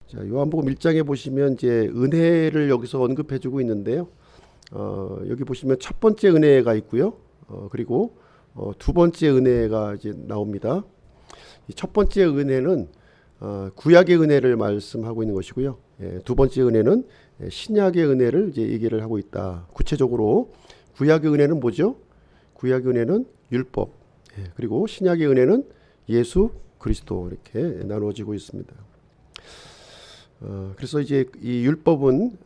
자, 요한복음 1장에 보시면 이제 은혜를 여기서 언급해주고 있는데요. 여기 보시면 첫 번째 은혜가 있고요. 그리고 두 번째 은혜가 이제 나옵니다. 이 첫 번째 은혜는 구약의 은혜를 말씀하고 있는 것이고요. 두 번째 은혜는 신약의 은혜를 이제 얘기를 하고 있다. 구체적으로 구약의 은혜는 뭐죠? 구약의 은혜는 율법, 그리고 신약의 은혜는 예수 그리스도 이렇게 나누어지고 있습니다. 그래서 이제 이 율법은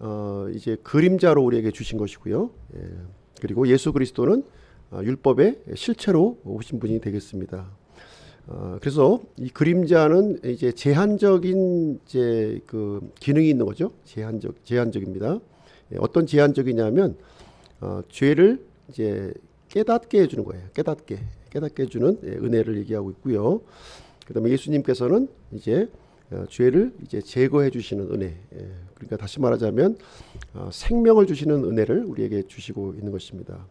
이제 그림자로 우리에게 주신 것이고요. 그리고 예수 그리스도는 율법의 실체로 오신 분이 되겠습니다. 그래서 이 그림자는 이제 제한적인 이제 그 기능이 있는 거죠. 제한적입니다. 어떤 제한적이냐면 죄를 이제 깨닫게 해주는 거예요. 깨닫게 해주는 은혜를 얘기하고 있고요. 그다음에 예수님께서는 이제 죄를 이제 제거해 주시는 은혜. 그러니까 다시 말하자면 생명을 주시는 은혜를 우리에게 주시고 있는 것입니다.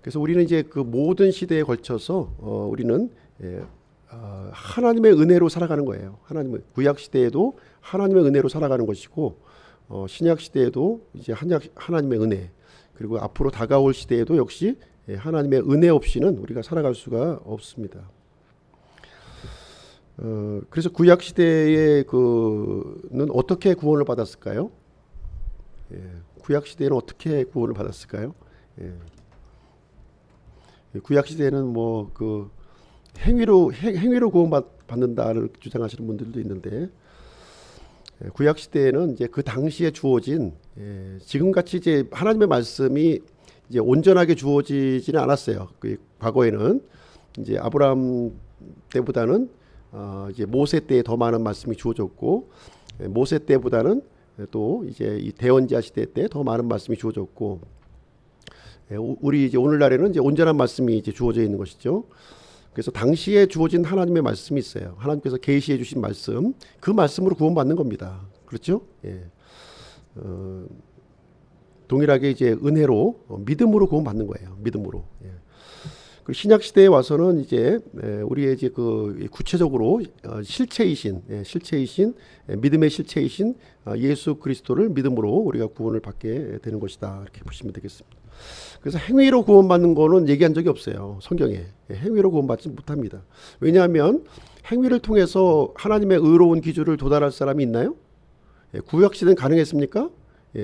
그래서 우리는 이제 그 모든 시대에 걸쳐서 우리는 하나님의 은혜로 살아가는 거예요. 하나님의 구약 시대에도 하나님의 은혜로 살아가는 것이고 신약 시대에도 이제 하나님의 은혜, 그리고 앞으로 다가올 시대에도 역시 하나님의 은혜 없이는 우리가 살아갈 수가 없습니다. 그래서 구약 시대에 그는 어떻게 구원을 받았을까요? 구약 시대에는 어떻게 구원을 받았을까요? 구약 시대에는 뭐 그 행위로 구원 받는다를 주장하시는 분들도 있는데, 구약 시대에는 이제 그 당시에 주어진 지금같이 이제 하나님의 말씀이 이제 온전하게 주어지지는 않았어요. 그 과거에는 이제 아브라함 때보다는 이제 모세 때에 더 많은 말씀이 주어졌고, 모세 때보다는 또 이제 이 대언자 시대 때 더 많은 말씀이 주어졌고, 우리 이제 오늘날에는 이제 온전한 말씀이 이제 주어져 있는 것이죠. 그래서 당시에 주어진 하나님의 말씀이 있어요. 하나님께서 계시해 주신 말씀, 그 말씀으로 구원받는 겁니다. 그렇죠? 동일하게 이제 은혜로 믿음으로 구원받는 거예요. 믿음으로. 그 신약 시대에 와서는 이제 우리의 이제 그 구체적으로 실체이신 믿음의 실체이신 예수 그리스도를 믿음으로 우리가 구원을 받게 되는 것이다. 이렇게 보시면 되겠습니다. 그래서 행위로 구원받는 거는 얘기한 적이 없어요. 성경에. 행위로 구원받지 못합니다. 왜냐하면 행위를 통해서 하나님의 의로운 기준을 도달할 사람이 있나요? 구약 시대는 가능했습니까?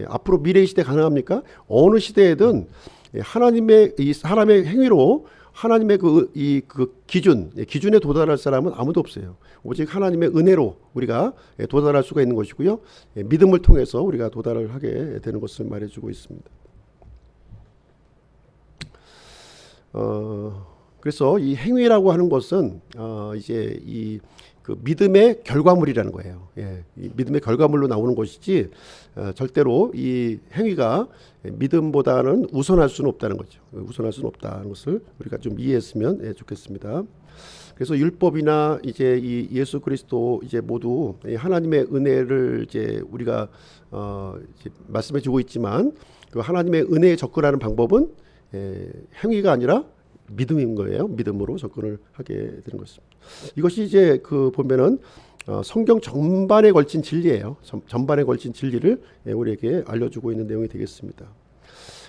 앞으로 미래 시대 가능합니까? 어느 시대에든 하나님의 이 사람의 행위로 하나님의 그 기준에 도달할 사람은 아무도 없어요. 오직 하나님의 은혜로 우리가 도달할 수가 있는 것이고요. 믿음을 통해서 우리가 도달을 하게 되는 것을 말해주고 있습니다. 그래서 이 행위라고 하는 것은 이제 이 그 믿음의 결과물이라는 거예요. 이 믿음의 결과물로 나오는 것이지 절대로 이 행위가 믿음보다는 우선할 수는 없다는 거죠. 우선할 수는 없다는 것을 우리가 좀 이해했으면 좋겠습니다. 그래서 율법이나 이제 이 예수 그리스도 이제 모두 하나님의 은혜를 이제 우리가 이제 말씀해 주고 있지만, 그 하나님의 은혜에 접근하는 방법은 행위가 아니라 믿음인 거예요. 믿음으로 접근을 하게 되는 것입니다. 이것이 이제 그 보면은 성경 전반에 걸친 진리예요. 전반에 걸친 진리를 우리에게 알려주고 있는 내용이 되겠습니다.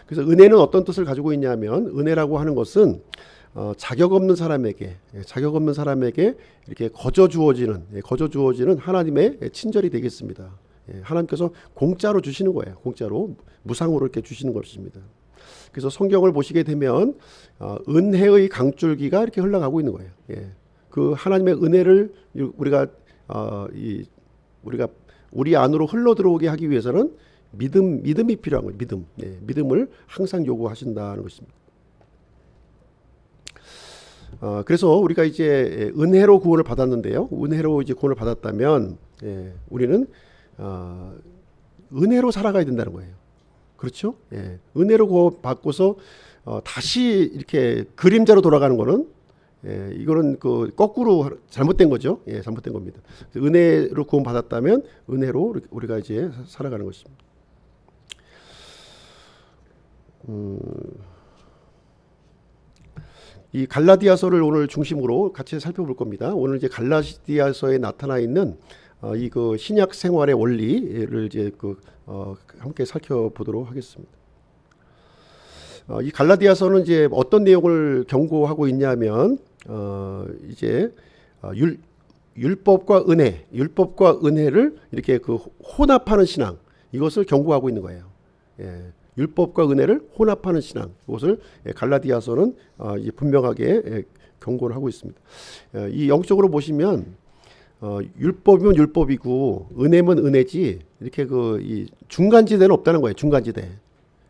그래서 은혜는 어떤 뜻을 가지고 있냐면, 은혜라고 하는 것은 자격 없는 사람에게 이렇게 거저 주어지는 하나님의 친절이 되겠습니다. 하나님께서 공짜로 주시는 거예요. 공짜로 무상으로 이렇게 주시는 것입니다. 그래서 성경을 보시게 되면 은혜의 강줄기가 이렇게 흘러가고 있는 거예요. 그 하나님의 은혜를 우리가 우리 안으로 흘러 들어오게 하기 위해서는 믿음이 필요한 거예요. 믿음을 항상 요구하신다는 것입니다. 그래서 우리가 이제 은혜로 구원을 받았는데요. 은혜로 이제 구원을 받았다면 우리는 은혜로 살아가야 된다는 거예요. 그렇죠? 은혜로 구원받고서 다시 이렇게 그림자로 돌아가는 거는 이거는 그 거꾸로 잘못된 거죠. 잘못된 겁니다. 은혜로 구원받았다면 은혜로 우리가 이제 살아가는 것입니다. 이 갈라디아서를 오늘 중심으로 같이 살펴볼 겁니다. 오늘 이제 갈라디아서에 나타나 있는 이 그 신약 생활의 원리를 이제 함께 살펴보도록 하겠습니다. 이 갈라디아서는 이제 어떤 내용을 경고하고 있냐면 이제 율법과 은혜를 이렇게 혼합하는 신앙, 이것을 경고하고 있는 거예요. 예, 율법과 은혜를 혼합하는 신앙, 이것을 갈라디아서는 이제 분명하게 경고를 하고 있습니다. 이 영적으로 보시면 율법이면 율법이고 은혜면 은혜지, 이렇게 이 중간지대는 없다는 거예요. 중간지대.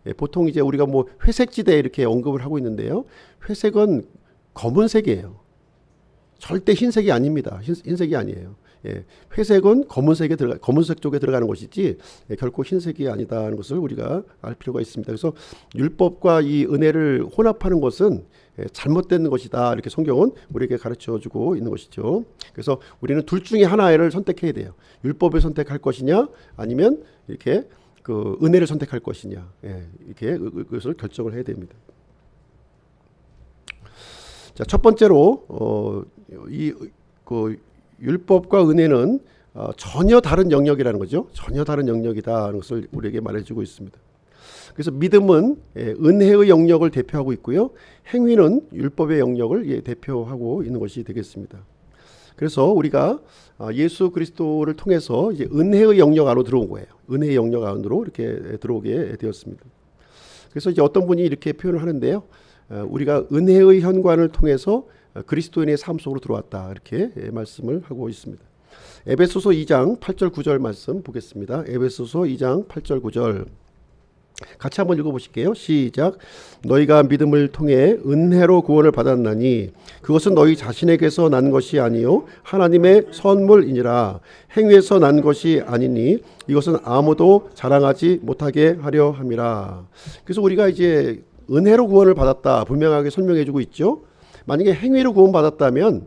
예, 보통 이제 우리가 뭐 회색지대 이렇게 언급을 하고 있는데요. 회색은 검은색이에요. 절대 흰색이 아닙니다. 흰색이 아니에요. 예, 회색은 검은색 쪽에 들어가는 것이지 결코 흰색이 아니다는 것을 우리가 알 필요가 있습니다. 그래서 율법과 이 은혜를 혼합하는 것은 잘못된 것이다, 이렇게 성경은 우리에게 가르쳐주고 있는 것이죠. 그래서 우리는 둘 중에 하나를 선택해야 돼요. 율법을 선택할 것이냐, 아니면 이렇게 은혜를 선택할 것이냐, 이렇게 그것을 결정을 해야 됩니다. 자, 첫 번째로 율법과 은혜는 전혀 다른 영역이라는 거죠. 전혀 다른 영역이다라는 것을 우리에게 말해주고 있습니다. 그래서 믿음은 은혜의 영역을 대표하고 있고요, 행위는 율법의 영역을 대표하고 있는 것이 되겠습니다. 그래서 우리가 예수 그리스도를 통해서 이제 은혜의 영역 안으로 들어온 거예요. 은혜의 영역 안으로 이렇게 들어오게 되었습니다. 그래서 이제 어떤 분이 이렇게 표현을 하는데요, 우리가 은혜의 현관을 통해서 그리스도인의 삶 속으로 들어왔다, 이렇게 말씀을 하고 있습니다. 에베소서 2장 8절 9절 말씀 보겠습니다. 에베소서 2장 8절 9절 같이 한번 읽어보실게요. 시작. 너희가 믿음을 통해 은혜로 구원을 받았나니 그것은 너희 자신에게서 난 것이 아니요 하나님의 선물이니라. 행위에서 난 것이 아니니 이것은 아무도 자랑하지 못하게 하려 함이라. 그래서 우리가 이제 은혜로 구원을 받았다, 분명하게 설명해주고 있죠. 만약에 행위로 구원받았다면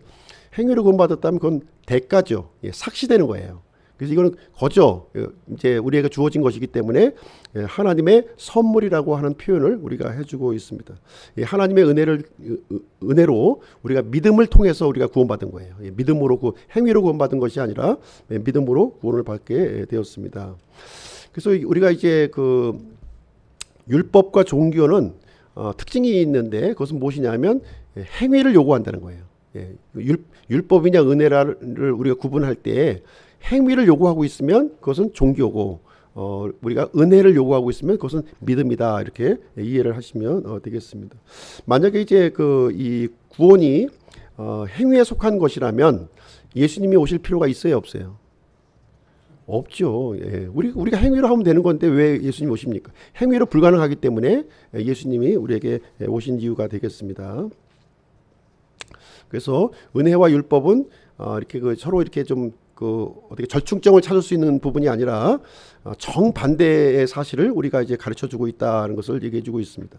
그건 대가죠. 삭시되는 거예요. 그래서 이거는 거저 이제 우리에게 주어진 것이기 때문에 하나님의 선물이라고 하는 표현을 우리가 해주고 있습니다. 하나님의 은혜로 우리가 믿음을 통해서 우리가 구원받은 거예요. 믿음으로 행위로 구원받은 것이 아니라 믿음으로 구원을 받게 되었습니다. 그래서 우리가 이제 율법과 종교는 특징이 있는데 그것은 무엇이냐면 행위를 요구한다는 거예요. 율법이냐 은혜를 우리가 구분할 때 행위를 요구하고 있으면 그것은 종교고, 우리가 은혜를 요구하고 있으면 그것은 믿음이다, 이렇게 이해를 하시면 되겠습니다. 만약에 이제 이 구원이 행위에 속한 것이라면 예수님이 오실 필요가 있어요, 없어요? 없죠. 우리가 행위로 하면 되는 건데 왜 예수님 오십니까? 행위로 불가능하기 때문에 예수님이 우리에게 오신 이유가 되겠습니다. 그래서 은혜와 율법은 이렇게 서로 이렇게 좀 어떻게 절충점을 찾을 수 있는 부분이 아니라 정반대의 사실을 우리가 이제 가르쳐주고 있다는 것을 얘기해주고 있습니다.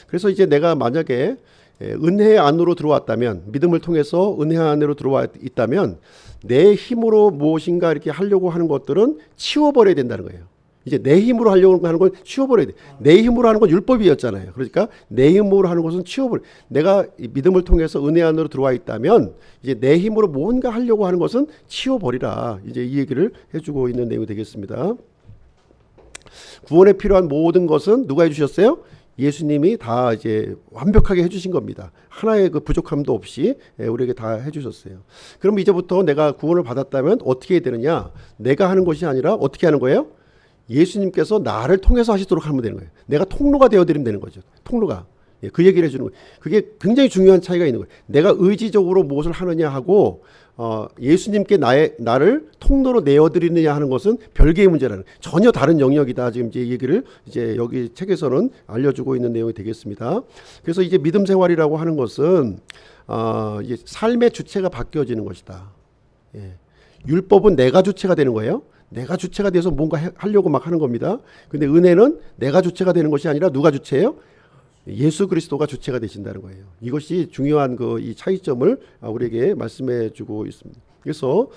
그래서 이제 내가 만약에 은혜 안으로 들어왔다면, 믿음을 통해서 은혜 안으로 들어와 있다면 내 힘으로 무엇인가 이렇게 하려고 하는 것들은 치워버려야 된다는 거예요. 이제 내 힘으로 하려고 하는 건 치워버려야 돼. 내 힘으로 하는 건 율법이었잖아요. 그러니까 내 힘으로 하는 것은 치워버려. 내가 믿음을 통해서 은혜 안으로 들어와 있다면 이제 내 힘으로 뭔가 하려고 하는 것은 치워버리라. 이제 이 얘기를 해주고 있는 내용이 되겠습니다. 구원에 필요한 모든 것은 누가 해주셨어요? 예수님이 다 이제 완벽하게 해주신 겁니다. 하나의 부족함도 없이 우리에게 다 해주셨어요. 그럼 이제부터 내가 구원을 받았다면 어떻게 해야 되느냐? 내가 하는 것이 아니라 어떻게 하는 거예요? 예수님께서 나를 통해서 하시도록 하면 되는 거예요. 내가 통로가 되어드리면 되는 거죠. 통로가. 그 얘기를 해주는 거예요. 그게 굉장히 중요한 차이가 있는 거예요. 내가 의지적으로 무엇을 하느냐 하고 예수님께 나를 통로로 내어드리느냐 하는 것은 별개의 문제라는, 전혀 다른 영역이다. 지금 이제 얘기를 이제 여기 책에서는 알려주고 있는 내용이 되겠습니다. 그래서 이제 믿음 생활이라고 하는 것은 이제 삶의 주체가 바뀌어지는 것이다. 율법은 내가 주체가 되는 거예요. 내가 주체가 돼서 뭔가 하려고 막 하는 겁니다. 근데 은혜는 내가 주체가 되는 것이 아니라 누가 주체예요? 예수 그리스도가 주체가 되신다는 거예요. 이것이 중요한 이 차이점을 우리에게 말씀해 주고 있습니다. 그래서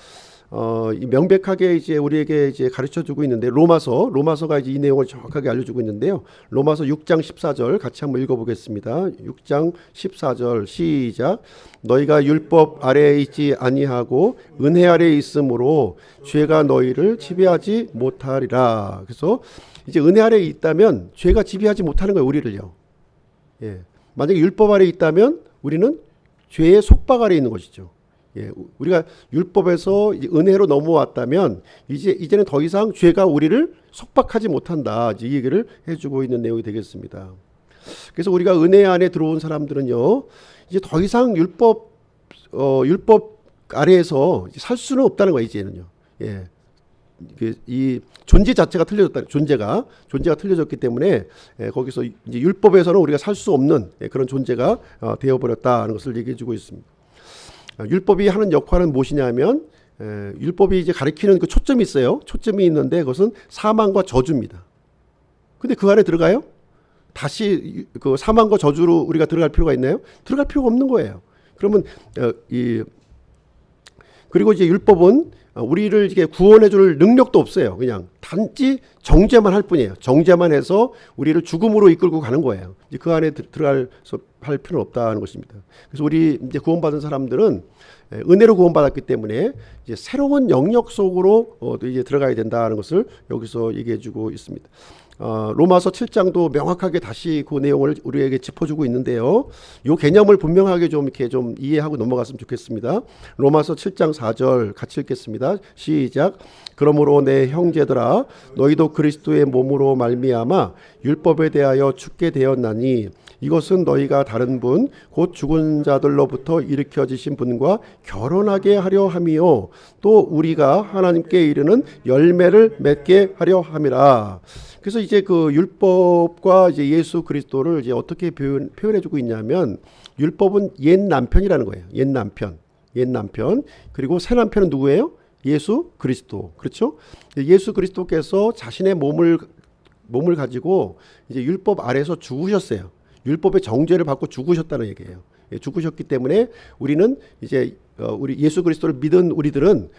이 명백하게 이제 우리에게 이제 가르쳐 주고 있는데 로마서가 이제 이 내용을 정확하게 알려주고 있는데요. 로마서 6장 14절 같이 한번 읽어보겠습니다. 6장 14절 시작. 너희가 율법 아래에 있지 아니하고 은혜 아래에 있으므로 죄가 너희를 지배하지 못하리라. 그래서 이제 은혜 아래에 있다면 죄가 지배하지 못하는 거예요, 우리를요. 예. 만약에 율법 아래에 있다면 우리는 죄의 속박 아래에 있는 것이죠. 예, 우리가 율법에서 은혜로 넘어왔다면 이제는 더 이상 죄가 우리를 속박하지 못한다. 이 얘기를 해주고 있는 내용이 되겠습니다. 그래서 우리가 은혜 안에 들어온 사람들은요, 이제 더 이상 율법 아래에서 살 수는 없다는 거예요. 이제는요. 예. 이 존재 자체가 틀려졌다. 존재가 틀려졌기 때문에 거기서 이제 율법에서는 우리가 살 수 없는 그런 존재가 되어버렸다는 것을 얘기해주고 있습니다. 율법이 하는 역할은 무엇이냐면 율법이 이제 가리키는 그 초점이 있어요. 초점이 있는데 그것은 사망과 저주입니다. 근데 그 안에 들어가요? 다시 그 사망과 저주로 우리가 들어갈 필요가 있나요? 들어갈 필요가 없는 거예요. 그러면 그리고 이제 율법은 우리를 이게 구원해 줄 능력도 없어요. 그냥 단지 정죄만 할 뿐이에요. 정죄만 해서 우리를 죽음으로 이끌고 가는 거예요. 이제 그 안에 들어갈 할 필요는 없다는 것입니다. 그래서 우리 이제 구원받은 사람들은 은혜로 구원받았기 때문에 이제 새로운 영역 속으로 이제 들어가야 된다는 것을 여기서 얘기해주고 있습니다. 로마서 7장도 명확하게 다시 그 내용을 우리에게 짚어주고 있는데요. 이 개념을 분명하게 좀 이렇게 좀 이해하고 넘어갔으면 좋겠습니다. 로마서 7장 4절 같이 읽겠습니다. 시작. 그러므로 내 형제들아 너희도 그리스도의 몸으로 말미암아 율법에 대하여 죽게 되었나니 이것은 너희가 다른 분 곧 죽은 자들로부터 일으켜지신 분과 결혼하게 하려 함이요 또 우리가 하나님께 이르는 열매를 맺게 하려 함이라. 그래서 이제 그 율법과 이제 예수 그리스도를 이제 어떻게 표현해주고 있냐면 율법은 옛 남편이라는 거예요. 옛 남편. 그리고 새 남편은 누구예요? 예수 그리스도. 그렇죠? 예수 그리스도께서 자신의 몸을 가지고 이제 율법 아래서 죽으셨어요. 율법의 정죄를 받고 죽으셨다는 얘기예요. 죽으셨기 때문에 우리는 이제 우리 예수 그리스도를 믿은 우리들은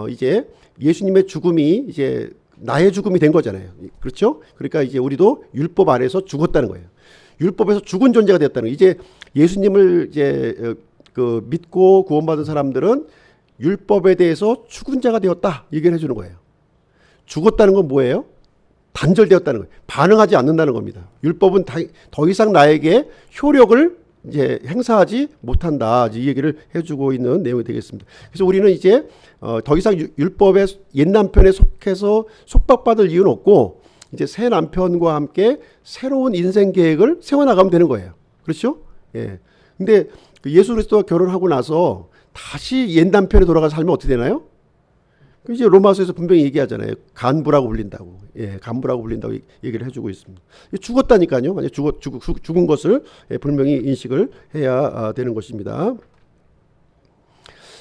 이제 예수님의 죽음이 이제 나의 죽음이 된 거잖아요. 그렇죠? 그러니까 이제 우리도 율법 아래서 죽었다는 거예요. 율법에서 죽은 존재가 되었다는 거예요. 이제 예수님을 이제 그 믿고 구원받은 사람들은 율법에 대해서 죽은 자가 되었다 얘기를 해주는 거예요. 죽었다는 건 뭐예요? 단절되었다는 거예요. 반응하지 않는다는 겁니다. 율법은 더 이상 나에게 효력을 이제 행사하지 못한다. 이 얘기를 해주고 있는 내용이 되겠습니다. 그래서 우리는 이제 더 이상 율법의 옛 남편에 속해서 속박받을 이유는 없고 이제 새 남편과 함께 새로운 인생 계획을 세워나가면 되는 거예요. 그렇죠? 예. 근데 예수 그리스도와 결혼하고 나서 다시 옛 남편에 돌아가서 살면 어떻게 되나요? 이제 로마서에서 분명히 얘기하잖아요. 간부라고 불린다고. 예, 간부라고 불린다고 얘기를 해주고 있습니다. 죽었다니까요. 만약 죽은 것을 분명히 인식을 해야 되는 것입니다.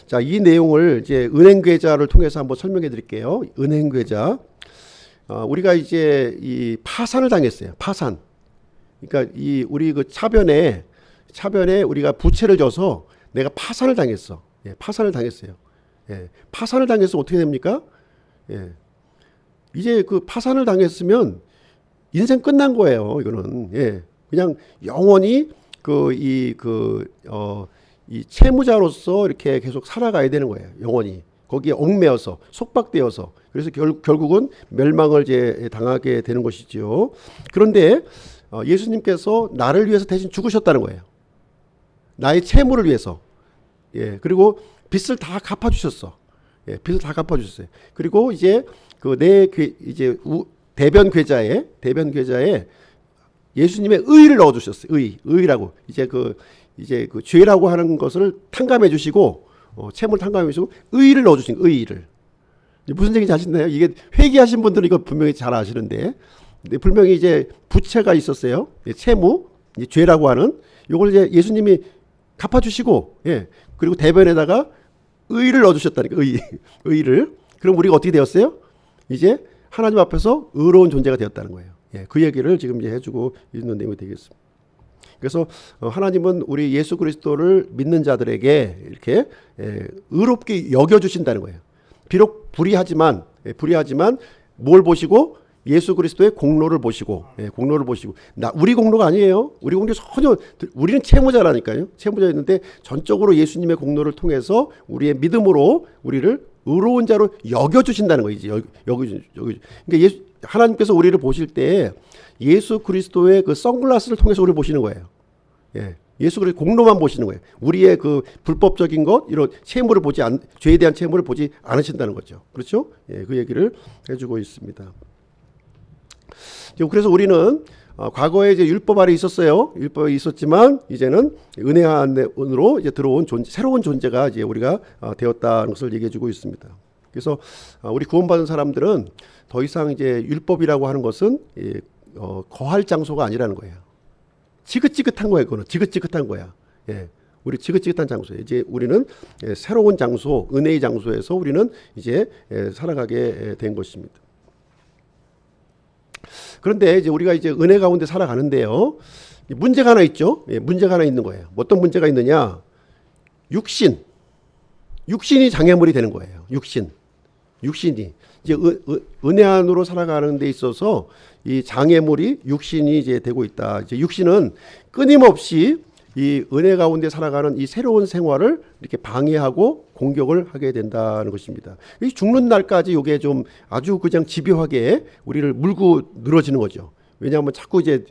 자, 이 내용을 이제 은행괴자를 통해서 한번 설명해 드릴게요. 은행괴자. 우리가 이제 이 파산을 당했어요. 파산. 그러니까 우리 그 차변에 우리가 부채를 져서 내가 파산을 당했어. 예, 파산을 당했어요. 예, 파산을 당해서 어떻게 됩니까? 예, 이제 그 파산을 당했으면 인생 끝난 거예요. 이거는 그냥 영원히 이 채무자로서 이렇게 계속 살아가야 되는 거예요. 영원히 거기에 얽매여서 속박되어서 그래서 결국은 멸망을 이제 당하게 되는 것이지요. 그런데 예수님께서 나를 위해서 대신 죽으셨다는 거예요. 나의 채무를 위해서. 예, 그리고 빚을 다 갚아주셨어. 예, 빚을 다 갚아주셨어요. 그리고 이제 대변 괴자에 예수님의 의를 넣어주셨어요. 의라고 이제 그 죄라고 하는 것을 탕감해주시고 채무를 탕감해주시고 의를 넣어주신 의를. 무슨 얘기인지 아시나요? 이게 회개하신 분들은 이거 분명히 잘 아시는데 분명히 이제 부채가 있었어요. 채무, 죄라고 하는 이걸 이제 예수님이 갚아주시고 그리고 대변에다가 의를 넣어주셨다니까. 의를. 그럼 우리가 어떻게 되었어요? 이제 하나님 앞에서 의로운 존재가 되었다는 거예요. 그 얘기를 지금 이제 해주고 있는 내용이 되겠습니다. 그래서 하나님은 우리 예수 그리스도를 믿는 자들에게 이렇게 의롭게 여겨주신다는 거예요. 비록 불의하지만 뭘 보시고 예수 그리스도의 공로를 보시고, 공로를 보시고, 우리 공로가 아니에요. 우리 공로 전혀, 우리는 채무자라니까요. 채무자였는데 전적으로 예수님의 공로를 통해서 우리의 믿음으로 우리를 의로운 자로 여겨주신다는 거지. 그러니까 하나님께서 우리를 보실 때 예수 그리스도의 그 선글라스를 통해서 우리를 보시는 거예요. 예수 그리스도 공로만 보시는 거예요. 우리의 그 불법적인 것, 이런 채무를 죄에 대한 채무를 보지 않으신다는 거죠. 그렇죠? 그 얘기를 해주고 있습니다. 그래서 우리는 과거에 이제 율법 아래 있었어요. 율법이 있었지만 이제는 은혜 안으로 이제 들어온 새로운 존재가 이제 우리가 되었다는 것을 얘기해주고 있습니다. 그래서 우리 구원받은 사람들은 더 이상 이제 율법이라고 하는 것은 거할 장소가 아니라는 거예요. 지긋지긋한 거예요. 그거는 지긋지긋한 거야. 우리 지긋지긋한 장소에 이제 우리는 새로운 장소, 은혜의 장소에서 우리는 이제 살아가게 된 것입니다. 그런데 이제 우리가 이제 은혜 가운데 살아가는데요. 문제가 하나 있죠. 문제가 하나 있는 거예요. 어떤 문제가 있느냐? 육신이 장애물이 되는 거예요. 육신이 이제 은혜 안으로 살아가는 데 있어서 이 장애물이 육신이 이제 되고 있다. 이제 육신은 끊임없이 이 은혜 가운데 살아가는 이 새로운 생활을 이렇게 방해하고 공격을 하게 된다는 것입니다. 이 죽는 날까지 이게 좀 아주 그냥 집요하게 우리를 물고 늘어지는 거죠. 왜냐하면 자꾸 이제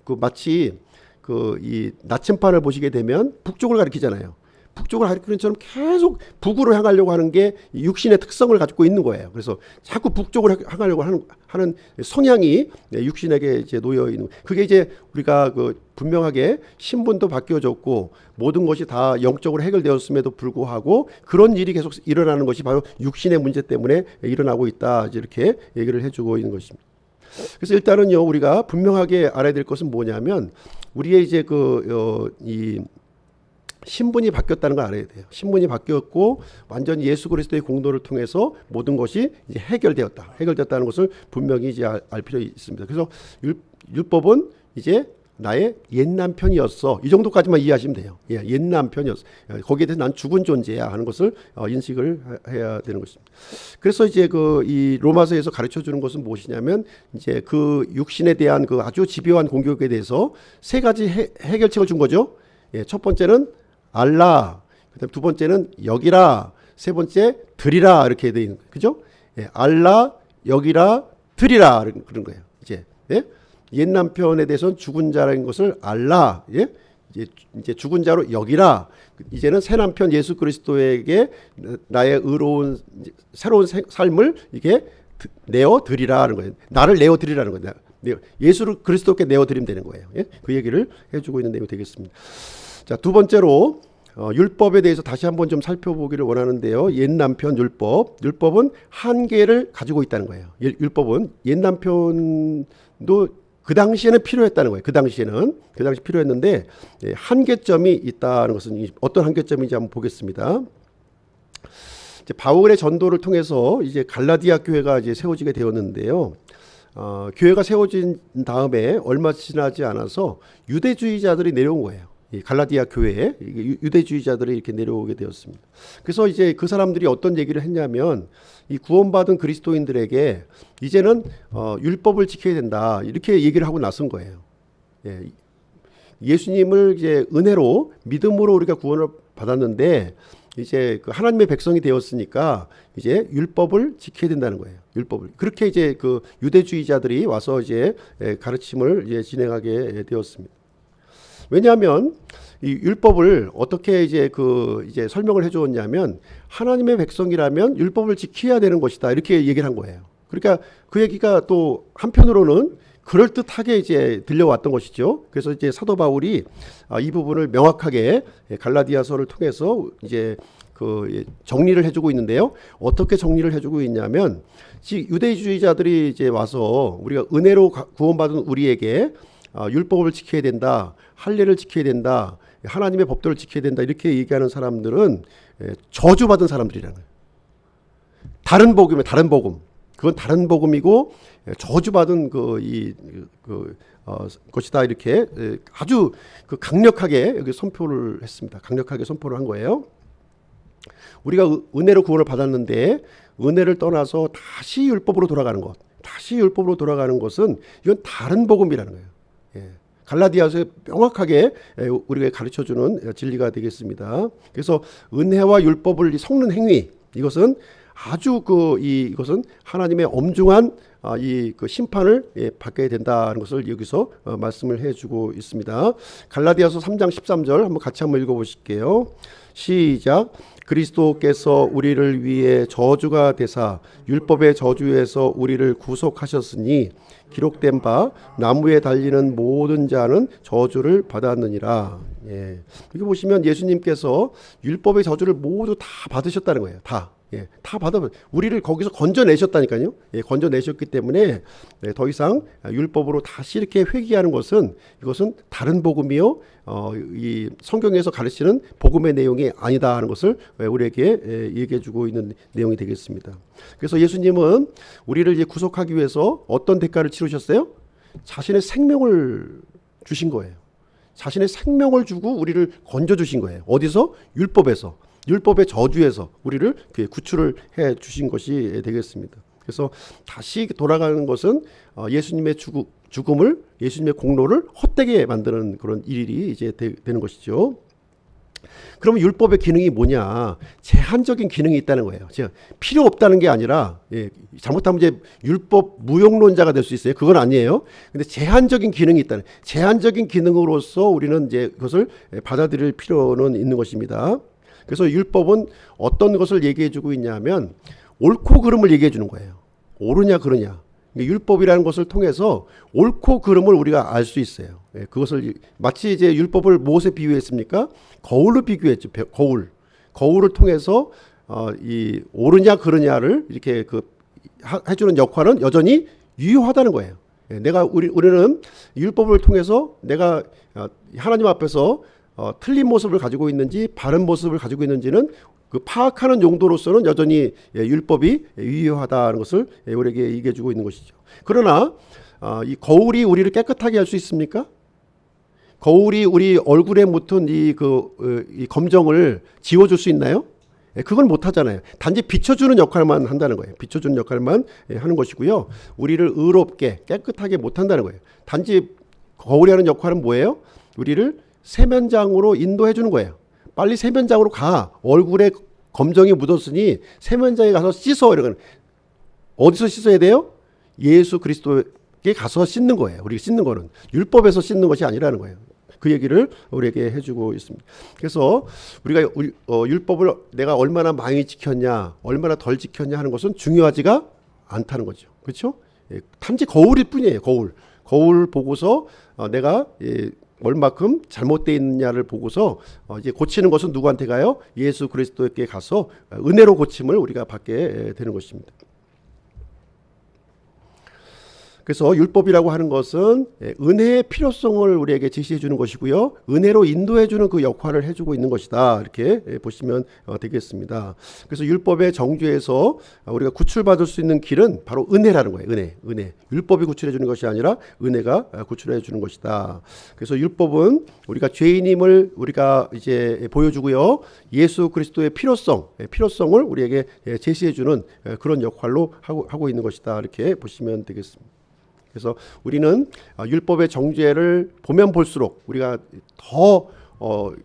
그 마치 그 이 나침판을 보시게 되면 북쪽을 가리키잖아요. 북쪽을 가리키는 것처럼 계속 북으로 향하려고 하는 게 육신의 특성을 가지고 있는 거예요. 그래서 자꾸 북쪽으로 향하려고 하는 성향이 육신에게 이제 놓여 있는. 그게 이제 우리가 그 분명하게 신분도 바뀌어졌고 모든 것이 다 영적으로 해결되었음에도 불구하고 그런 일이 계속 일어나는 것이 바로 육신의 문제 때문에 일어나고 있다. 이렇게 얘기를 해주고 있는 것입니다. 그래서 일단은요, 우리가 분명하게 알아야 될 것은 뭐냐면 우리의 이제 이 신분이 바뀌었다는 걸 알아야 돼요. 신분이 바뀌었고 완전히 예수 그리스도의 공로를 통해서 모든 것이 이제 해결되었다는 것을 분명히 이제 알 필요 있습니다. 그래서 율법은 이제 나의 옛 남편이었어. 이 정도까지만 이해하시면 돼요. 옛 남편이었어. 거기에 대해서 난 죽은 존재야 하는 것을 인식을 해야 되는 것입니다. 그래서 이제 이 로마서에서 가르쳐 주는 것은 무엇이냐면 이제 그 육신에 대한 그 아주 집요한 공격에 대해서 세 가지 해결책을 준 거죠. 첫 번째는 알라, 그다음 두 번째는 여기라, 세 번째 드리라 이렇게 돼 있는 거예요. 그죠? 알라, 여기라, 드리라 그런 거예요. 이제 옛 남편에 대해서는 죽은 자라는 것을 알라, 이제 죽은 자로 여기라. 이제는 새 남편 예수 그리스도에게 나의 의로운 새로운 삶을 이게 내어 드리라는 거예요. 나를 내어 드리라는 거예요. 예수 그리스도께 내어 드리면 되는 거예요. 그 얘기를 해주고 있는 내용이 되겠습니다. 자, 두 번째로 율법에 대해서 다시 한번 좀 살펴보기를 원하는데요. 옛 남편 율법은 한계를 가지고 있다는 거예요. 율법은 옛 남편도 그 당시에는 필요했다는 거예요. 그 당시 필요했는데 한계점이 있다는 것은 어떤 한계점인지 한번 보겠습니다. 이제 바울의 전도를 통해서 이제 갈라디아 교회가 이제 세워지게 되었는데요. 교회가 세워진 다음에 얼마 지나지 않아서 유대주의자들이 내려온 거예요. 이 갈라디아 교회에 유대주의자들이 이렇게 내려오게 되었습니다. 그래서 이제 그 사람들이 어떤 얘기를 했냐면 이 구원받은 그리스도인들에게 이제는 율법을 지켜야 된다 이렇게 얘기를 하고 나선 거예요. 예수님을 이제 은혜로 믿음으로 우리가 구원을 받았는데 이제 그 하나님의 백성이 되었으니까 이제 율법을 지켜야 된다는 거예요. 율법을 그렇게 이제 그 유대주의자들이 와서 이제 가르침을 이제 진행하게 되었습니다. 왜냐하면 이 율법을 어떻게 이제 이제 설명을 해주었냐면 하나님의 백성이라면 율법을 지켜야 되는 것이다 이렇게 얘기를 한 거예요. 그러니까 그 얘기가 또 한편으로는 그럴 듯하게 이제 들려왔던 것이죠. 그래서 이제 사도 바울이 이 부분을 명확하게 갈라디아서를 통해서 이제 정리를 해주고 있는데요. 어떻게 정리를 해주고 있냐면 유대주의자들이 이제 와서 우리가 은혜로 구원받은 우리에게 율법을 지켜야 된다, 할례를 지켜야 된다, 하나님의 법도를 지켜야 된다 이렇게 얘기하는 사람들은 저주받은 사람들이라는 거예요. 다른 복음이에요. 다른 복음. 그건 다른 복음이고 저주받은 것이다 이렇게 아주 강력하게 여기 선포를 했습니다. 강력하게 선포를 한 거예요. 우리가 은혜로 구원을 받았는데 은혜를 떠나서 다시 율법으로 돌아가는 것, 다시 율법으로 돌아가는 것은 이건 다른 복음이라는 거예요. 예. 갈라디아서에 명확하게 우리가 가르쳐주는 진리가 되겠습니다. 그래서 은혜와 율법을 섞는 행위, 이것은 아주 이것은 하나님의 엄중한 그 심판을 받게 된다는 것을 여기서 말씀을 해주고 있습니다. 갈라디아서 3장 13절 한번 같이 한번 읽어보실게요. 시작. 그리스도께서 우리를 위해 저주가 되사 율법의 저주에서 우리를 구속하셨으니 기록된 바 나무에 달리는 모든 자는 저주를 받았느니라. 예. 여기 보시면 예수님께서 율법의 저주를 모두 다 받으셨다는 거예요. 다. 예, 다 받아 우리를 거기서 건져내셨다니까요. 예, 건져내셨기 때문에 더 이상 율법으로 다시 이렇게 회귀하는 것은 이것은 다른 복음이요, 이 성경에서 가르치는 복음의 내용이 아니다 하는 것을 우리에게 얘기해주고 있는 내용이 되겠습니다. 그래서 예수님은 우리를 이제 구속하기 위해서 어떤 대가를 치르셨어요? 자신의 생명을 주신 거예요. 자신의 생명을 주고 우리를 건져주신 거예요. 어디서? 율법에서. 율법의 저주에서 우리를 구출을 해 주신 것이 되겠습니다. 그래서 다시 돌아가는 것은 예수님의 죽음을, 예수님의 공로를 헛되게 만드는 그런 일이 이제 되는 것이죠. 그러면 율법의 기능이 뭐냐? 제한적인 기능이 있다는 거예요. 필요 없다는 게 아니라, 잘못하면 이제 율법 무용론자가 될 수 있어요. 그건 아니에요. 근데 제한적인 기능이 있다는, 제한적인 기능으로서 우리는 이제 그것을 받아들일 필요는 있는 것입니다. 그래서 율법은 어떤 것을 얘기해 주고 있냐면 옳고 그름을 얘기해 주는 거예요. 옳으냐 그르냐. 율법이라는 것을 통해서 옳고 그름을 우리가 알 수 있어요. 그것을 마치 이제 율법을 무엇에 비유했습니까? 거울로 비교했죠. 거울을 통해서 이 옳으냐 그르냐를 이렇게 해주는 역할은 여전히 유효하다는 거예요. 우리는 율법을 통해서 내가 하나님 앞에서 틀린 모습을 가지고 있는지 바른 모습을 가지고 있는지는 파악하는 용도로서는 여전히 율법이 유효하다는 것을 우리에게 얘기해 주고 있는 것이죠. 그러나 이 거울이 우리를 깨끗하게 할 수 있습니까? 거울이 우리 얼굴에 묻은 이 검정을 지워줄 수 있나요? 그건 못하잖아요. 단지 비춰주는 역할만 한다는 거예요. 비춰주는 역할만 하는 것이고요. 우리를 의롭게 깨끗하게 못한다는 거예요. 단지 거울이 하는 역할은 뭐예요? 우리를 세면장으로 인도해 주는 거예요. 빨리 세면장으로 가. 얼굴에 검정이 묻었으니 세면장에 가서 씻어. 이러거나. 어디서 씻어야 돼요? 예수 그리스도에 가서 씻는 거예요. 우리가 씻는 거는 율법에서 씻는 것이 아니라는 거예요. 그 얘기를 우리에게 해주고 있습니다. 그래서 우리가 율법을 내가 얼마나 많이 지켰냐, 얼마나 덜 지켰냐 하는 것은 중요하지가 않다는 거죠. 그렇죠? 단지 거울일 뿐이에요. 거울 보고서 내가 얼마큼 잘못되어 있느냐를 보고서 이제 고치는 것은 누구한테 가요? 예수 그리스도에게 가서 은혜로 고침을 우리가 받게 되는 것입니다. 그래서 율법이라고 하는 것은 은혜의 필요성을 우리에게 제시해 주는 것이고요. 은혜로 인도해 주는 그 역할을 해주고 있는 것이다. 이렇게 보시면 되겠습니다. 그래서 율법의 정죄에서 우리가 구출받을 수 있는 길은 바로 은혜라는 거예요. 은혜. 율법이 구출해 주는 것이 아니라 은혜가 구출해 주는 것이다. 그래서 율법은 우리가 죄인임을 우리가 이제 보여주고요. 예수 그리스도의 필요성을 우리에게 제시해 주는 그런 역할로 하고 있는 것이다. 이렇게 보시면 되겠습니다. 그래서 우리는 율법의 정죄를 보면 볼수록 우리가 더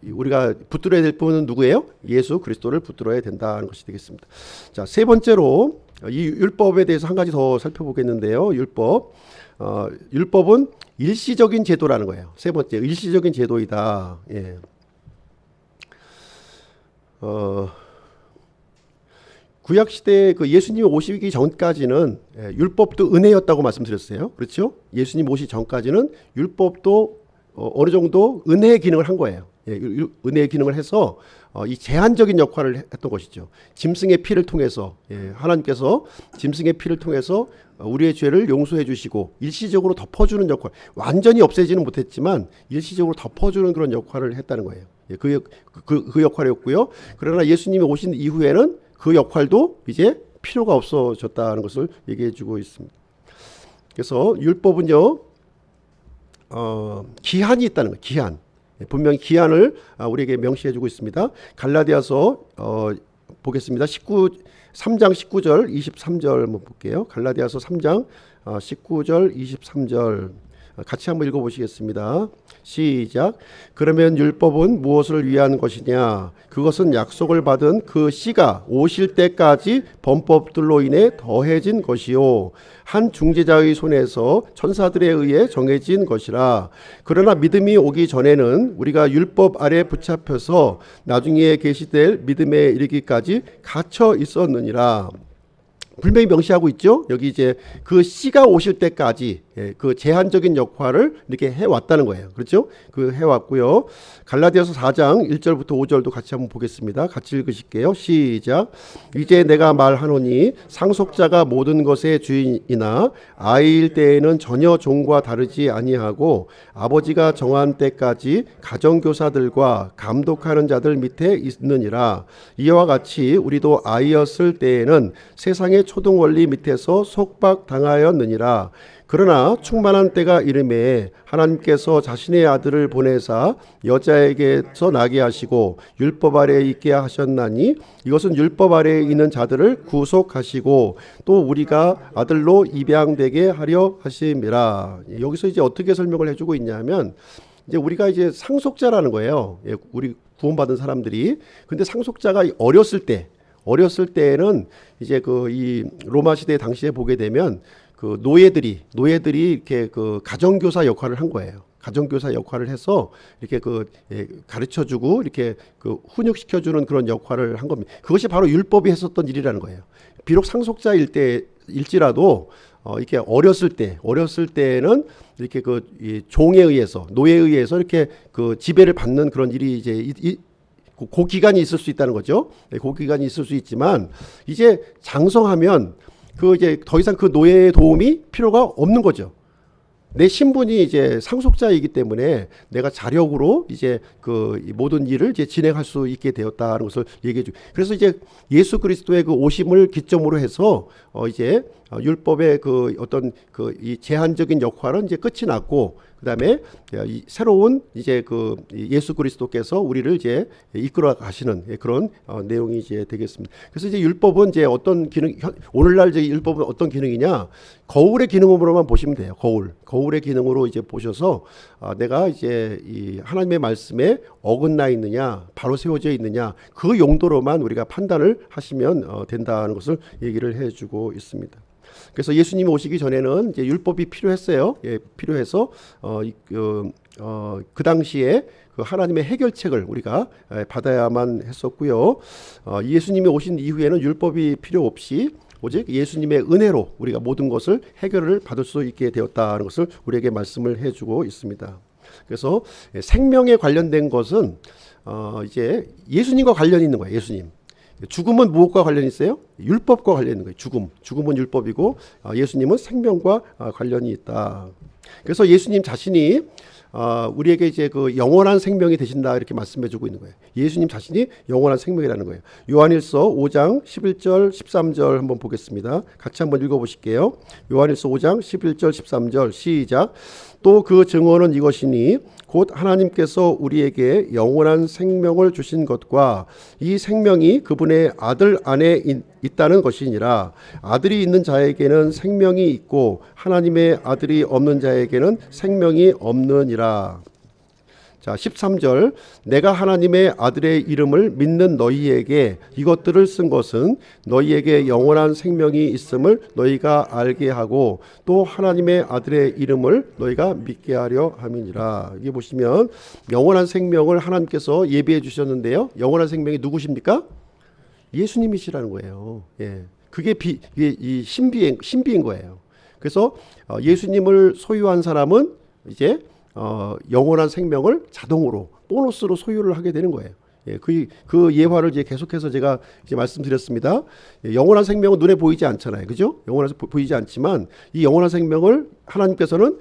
우리가 붙들어야 될 분은 누구예요? 예수 그리스도를 붙들어야 된다는 것이 되겠습니다. 자, 세 번째로 이 율법에 대해서 한 가지 더 살펴보겠는데요. 율법은 일시적인 제도라는 거예요. 세 번째, 일시적인 제도이다. 예. 구약 시대에 예수님이 오시기 전까지는 율법도 은혜였다고 말씀드렸어요. 그렇죠? 예수님 오시기 전까지는 율법도 어느 정도 은혜의 기능을 한 거예요. 은혜의 기능을 해서 이 제한적인 역할을 했던 것이죠. 짐승의 피를 통해서 하나님께서 짐승의 피를 통해서 우리의 죄를 용서해 주시고 일시적으로 덮어주는 역할, 완전히 없애지는 못했지만 일시적으로 덮어주는 그런 역할을 했다는 거예요. 그 역할이었고요. 그러나 예수님이 오신 이후에는 그 역할도 이제 필요가 없어졌다는 것을 얘기해 주고 있습니다. 그래서 율법은요, 기한이 있다는 거예요. 기한. 분명히 기한을 우리에게 명시해 주고 있습니다. 갈라디아서 보겠습니다. 3장 19절 23절 한번 볼게요. 갈라디아서 3장 19절 23절 같이 한번 읽어보시겠습니다. 시작. 그러면 율법은 무엇을 위한 것이냐? 그것은 약속을 받은 그 씨가 오실 때까지 범법들로 인해 더해진 것이요 한 중재자의 손에서 천사들에 의해 정해진 것이라. 그러나 믿음이 오기 전에는 우리가 율법 아래 붙잡혀서 나중에 계시될 믿음에 이르기까지 갇혀 있었느니라. 분명히 명시하고 있죠. 여기 이제 그 씨가 오실 때까지 그 제한적인 역할을 이렇게 해왔다는 거예요. 그렇죠? 그 해왔고요. 갈라디아서 4장 1절부터 5절도 같이 한번 보겠습니다. 같이 읽으실게요. 시작. 이제 내가 말하노니 상속자가 모든 것의 주인이나 아이일 때에는 전혀 종과 다르지 아니하고 아버지가 정한 때까지 가정교사들과 감독하는 자들 밑에 있느니라. 이와 같이 우리도 아이였을 때에는 세상의 초등원리 밑에서 속박당하였느니라. 그러나 충만한 때가 이르매 하나님께서 자신의 아들을 보내사 여자에게서 나게 하시고 율법 아래에 있게 하셨나니 이것은 율법 아래에 있는 자들을 구속하시고 또 우리가 아들로 입양되게 하려 하심이라. 여기서 이제 어떻게 설명을 해주고 있냐면 이제 우리가 이제 상속자라는 거예요. 우리 구원받은 사람들이. 근데 상속자가 어렸을 때에는 이제 이 로마 시대 당시에 보게 되면 그 노예들이 이렇게 그 가정교사 역할을 한 거예요. 가정교사 역할을 해서 이렇게 가르쳐주고 이렇게 훈육시켜주는 그런 역할을 한 겁니다. 그것이 바로 율법이 했었던 일이라는 거예요. 비록 상속자일지라도 이렇게 어렸을 때는 이렇게 이 종에 의해서 노예에 의해서 이렇게 지배를 받는 그런 일이 이제 그 기간이 있을 수 있다는 거죠. 그 기간이 있을 수 있지만 이제 장성하면 이제 더 이상 그 노예의 도움이 필요가 없는 거죠. 내 신분이 이제 상속자이기 때문에 내가 자력으로 이제 모든 일을 이제 진행할 수 있게 되었다는 것을 얘기해 주고. 그래서 이제 예수 그리스도의 그 오심을 기점으로 해서 이제 율법의 어떤 이 제한적인 역할은 이제 끝이 났고, 그다음에 새로운 이제 예수 그리스도께서 우리를 이제 이끌어 가시는 그런 내용이 이제 되겠습니다. 그래서 이제 율법은 이제 어떤 기능, 오늘날 이제 율법은 어떤 기능이냐? 거울의 기능으로만 보시면 돼요. 거울의 기능으로 이제 보셔서 내가 이제 이 하나님의 말씀에 어긋나 있느냐, 바로 세워져 있느냐, 그 용도로만 우리가 판단을 하시면 된다는 것을 얘기를 해주고 있습니다. 그래서 예수님이 오시기 전에는 이제 율법이 필요했어요. 필요해서 그 당시에 하나님의 해결책을 우리가 받아야만 했었고요. 예수님이 오신 이후에는 율법이 필요 없이 오직 예수님의 은혜로 우리가 모든 것을 해결을 받을 수 있게 되었다는 것을 우리에게 말씀을 해주고 있습니다. 그래서 생명에 관련된 것은 이제 예수님과 관련이 있는 거예요. 예수님. 죽음은 무엇과 관련이 있어요? 율법과 관련이 있는 거예요. 죽음은 율법이고 예수님은 생명과 관련이 있다. 그래서 예수님 자신이 우리에게 이제 영원한 생명이 되신다 이렇게 말씀해주고 있는 거예요. 예수님 자신이 영원한 생명이라는 거예요. 요한일서 5장 11절 13절 한번 보겠습니다. 같이 한번 읽어보실게요. 요한일서 5장 11절 13절 시작. 또 그 증언은 이것이니 곧 하나님께서 우리에게 영원한 생명을 주신 것과 이 생명이 그분의 아들 안에 있다는 것이니라. 아들이 있는 자에게는 생명이 있고 하나님의 아들이 없는 자에게는 생명이 없느니라. 자, 13절. 내가 하나님의 아들의 이름을 믿는 너희에게 이것들을 쓴 것은 너희에게 영원한 생명이 있음을 너희가 알게 하고 또 하나님의 아들의 이름을 너희가 믿게 하려 함이니라. 여기 보시면 영원한 생명을 하나님께서 예비해 주셨는데요. 영원한 생명이 누구십니까? 예수님이시라는 거예요. 예. 그게 이 신비인 거예요. 그래서 예수님을 소유한 사람은 이제 영원한 생명을 자동으로 보너스로 소유를 하게 되는 거예요. 예, 그 예화를 이제 계속해서 제가 이제 말씀드렸습니다. 영원한 생명은 눈에 보이지 않잖아요, 그죠? 영원해서 보이지 않지만 이 영원한 생명을 하나님께서는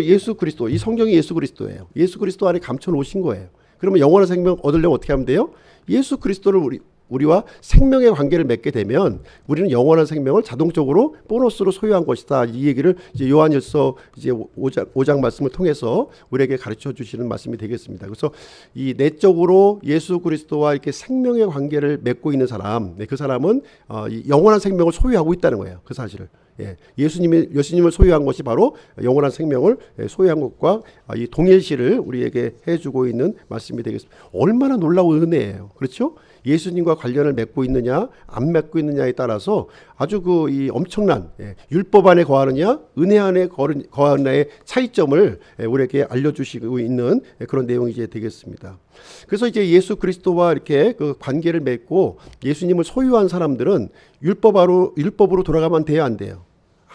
예수 그리스도, 이 성경이 예수 그리스도예요. 예수 그리스도 안에 감춰 놓으신 거예요. 그러면 영원한 생명 얻으려면 어떻게 하면 돼요? 예수 그리스도를 우리와 생명의 관계를 맺게 되면 우리는 영원한 생명을 자동적으로 보너스로 소유한 것이다. 이 얘기를 이제 요한일서 이제 5장 말씀을 통해서 우리에게 가르쳐 주시는 말씀이 되겠습니다. 그래서 이 내적으로 예수 그리스도와 이렇게 생명의 관계를 맺고 있는 사람, 그 사람은 이 영원한 생명을 소유하고 있다는 거예요. 그 사실을. 예수님을 소유한 것이 바로 영원한 생명을 소유한 것과 이 동일시를 우리에게 해주고 있는 말씀이 되겠습니다. 얼마나 놀라운 은혜예요. 그렇죠? 예수님과 관련을 맺고 있느냐 안 맺고 있느냐에 따라서 아주 이 엄청난 율법 안에 거하느냐 은혜 안에 거하느냐의 차이점을 우리에게 알려주시고 있는 그런 내용이 이제 되겠습니다. 그래서 이제 예수 그리스도와 이렇게 그 관계를 맺고 예수님을 소유한 사람들은 율법으로 돌아가면 돼요, 안 돼요?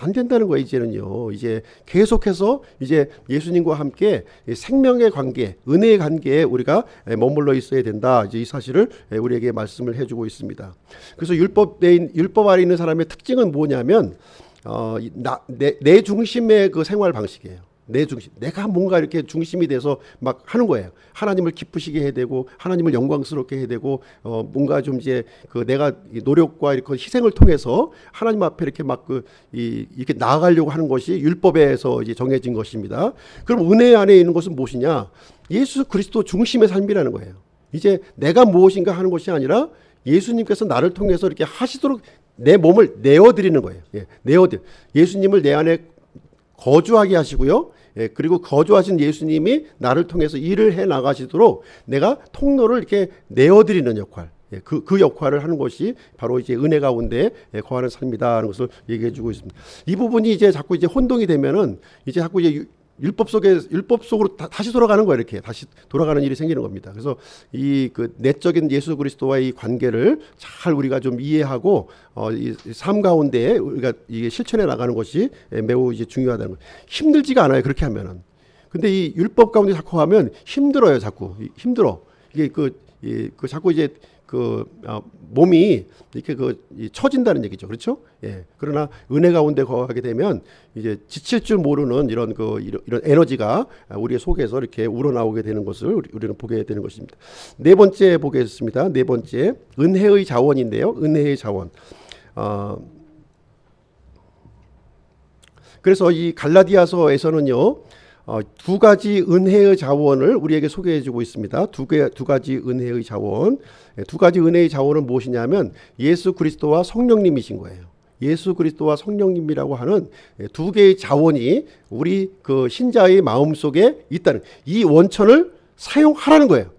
안 된다는 거예요. 이제는요. 이제 계속해서 이제 예수님과 함께 생명의 관계, 은혜의 관계에 우리가 머물러 있어야 된다. 이제 이 사실을 우리에게 말씀을 해주고 있습니다. 그래서 율법 아래 있는 사람의 특징은 뭐냐면 내 중심의 그 생활 방식이에요. 내 중심, 내가 뭔가 이렇게 중심이 돼서 막 하는 거예요. 하나님을 기쁘시게 해야 되고, 하나님을 영광스럽게 해야 되고, 뭔가 좀 이제 그 내가 노력과 이렇게 희생을 통해서 하나님 앞에 이렇게 막 이렇게 나아가려고 하는 것이 율법에서 이제 정해진 것입니다. 그럼 은혜 안에 있는 것은 무엇이냐? 예수 그리스도 중심의 삶이라는 거예요. 이제 내가 무엇인가 하는 것이 아니라 예수님께서 나를 통해서 이렇게 하시도록 내 몸을 내어드리는 거예요. 예수님을 내 안에 거주하게 하시고요. 그리고 거주하신 예수님이 나를 통해서 일을 해 나가시도록 내가 통로를 이렇게 내어드리는 역할. 그 역할을 하는 것이 바로 이제 은혜 가운데 거하는 삶이다 하는 것을 얘기해 주고 있습니다. 이 부분이 이제 자꾸 이제 혼동이 되면은 이제 자꾸 이제 율법 속으로 다시 돌아가는 거예요. 이렇게 다시 돌아가는 일이 생기는 겁니다. 그래서 이 그 내적인 예수 그리스도와의 관계를 잘 우리가 좀 이해하고 이 삶 가운데 우리가 이게 실천해 나가는 것이 매우 이제 중요하다는 거예요. 힘들지가 않아요. 그렇게 하면은. 근데 이 율법 가운데 자꾸 하면 힘들어요. 자꾸 힘들어. 이게 자꾸 이제 몸이 이렇게 처진다는 얘기죠. 그렇죠? 그러나 은혜 가운데 거하게 되면 이제 지칠 줄 모르는 이런 에너지가 우리의 속에서 이렇게 우러나오게 되는 것을 우리는 보게 되는 것입니다. 네 번째 보겠습니다. 네 번째, 은혜의 자원인데요. 은혜의 자원. 그래서 이 갈라디아서에서는요, 두 가지 은혜의 자원을 우리에게 소개해주고 있습니다. 두 가지 은혜의 자원. 두 가지 은혜의 자원은 무엇이냐면 예수 그리스도와 성령님이신 거예요. 예수 그리스도와 성령님이라고 하는 두 개의 자원이 우리 그 신자의 마음 속에 있다는 이 원천을 사용하라는 거예요.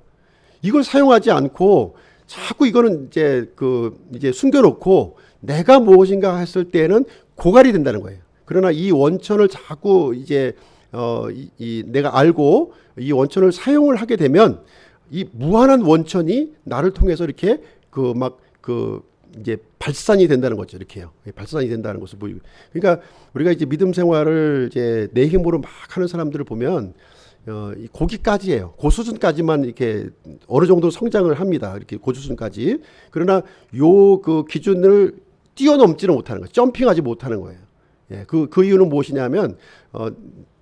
이걸 사용하지 않고 자꾸 이거는 이제 숨겨놓고 내가 무엇인가 했을 때는 고갈이 된다는 거예요. 그러나 이 원천을 자꾸 이제 내가 알고 이 원천을 사용을 하게 되면 이 무한한 원천이 나를 통해서 이렇게 이제 발산이 된다는 거죠. 이렇게요. 발산이 된다는 것을 보이고. 그러니까 우리가 이제 믿음 생활을 이제 내 힘으로 막 하는 사람들을 보면 거기까지예요. 그 수준까지만 이렇게 어느 정도 성장을 합니다. 이렇게 그 수준까지. 그러나 그 기준을 뛰어넘지는 못하는 거예요. 점핑하지 못하는 거예요. 그 이유는 무엇이냐면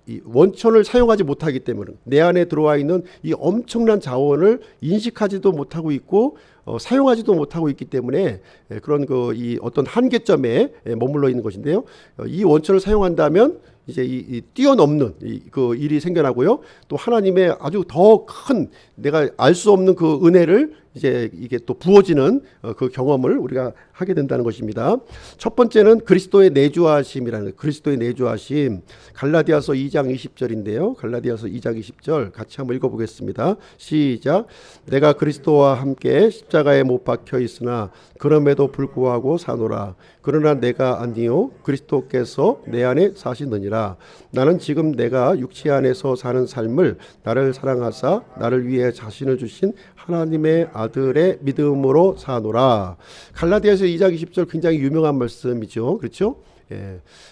이 원천을 사용하지 못하기 때문에 내 안에 들어와 있는 이 엄청난 자원을 인식하지도 못하고 있고 사용하지도 못하고 있기 때문에 그런 이 어떤 한계점에 머물러 있는 것인데요. 이 원천을 사용한다면 이제 이 뛰어넘는 그 일이 생겨나고요. 또 하나님의 아주 더 큰 내가 알 수 없는 그 은혜를 이제 이게 또 부어지는 그 경험을 우리가 하게 된다는 것입니다. 첫 번째는 그리스도의 내주하심이라는 거예요. 그리스도의 내주하심. 갈라디아서 2장 20절인데요. 갈라디아서 2장 20절 같이 한번 읽어보겠습니다. 시작. 내가 그리스도와 함께 십자가에 못 박혀 있으나 그럼에도 불구하고 사노라. 그러나 내가 아니요 그리스도께서 내 안에 사시느니라. 나는 지금 내가 육체 안에서 사는 삶을 나를 사랑하사 나를 위해 자신을 주신 하나님의 아들의 믿음으로 사노라. 갈라디아서 2장 20절 굉장히 유명한 말씀이죠. 그렇죠?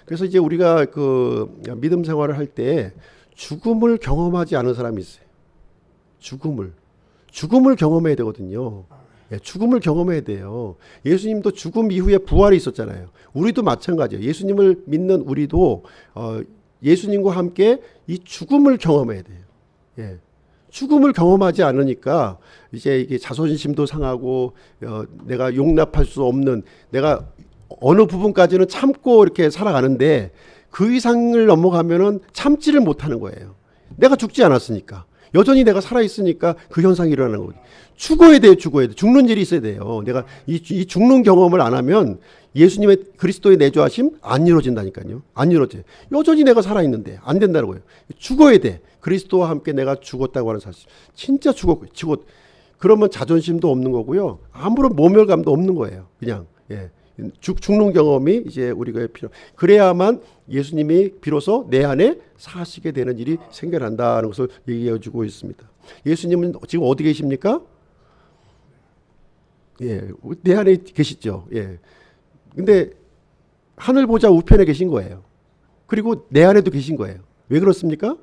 그래서 이제 우리가 믿음 생활을 할 때 죽음을 경험하지 않은 사람이 있어요. 죽음을 경험해야 되거든요. 죽음을 경험해야 돼요. 예수님도 죽음 이후에 부활이 있었잖아요. 우리도 마찬가지예요. 예수님을 믿는 우리도 예수님과 함께 이 죽음을 경험해야 돼요. 죽음을 경험하지 않으니까 이제 이게 자존심도 상하고 내가 용납할 수 없는, 내가 어느 부분까지는 참고 이렇게 살아가는데 그 이상을 넘어가면은 참지를 못하는 거예요. 내가 죽지 않았으니까. 여전히 내가 살아있으니까 그 현상이 일어나는 거지. 죽어야 돼요, 죽어야 돼. 죽는 일이 있어야 돼요. 내가 이 죽는 경험을 안 하면 예수님의 그리스도의 내조하심 안 이루어진다니까요. 안 이루어져요. 여전히 내가 살아있는데 안 된다는 거예요. 죽어야 돼. 그리스도와 함께 내가 죽었다고 하는 사실. 진짜 죽었고, 그러면 자존심도 없는 거고요. 아무런 모멸감도 없는 거예요. 그냥, 예. 죽는 경험이 이제 우리가 필요. 그래야만 예수님이 비로소 내 안에 사시게 되는 일이 생겨난다는 것을 얘기해 주고 있습니다. 예수님은 지금 어디 계십니까? 예, 내 안에 계시죠. 예. 근데 하늘 보좌 우편에 계신 거예요. 그리고 내 안에도 계신 거예요. 왜 그렇습니까?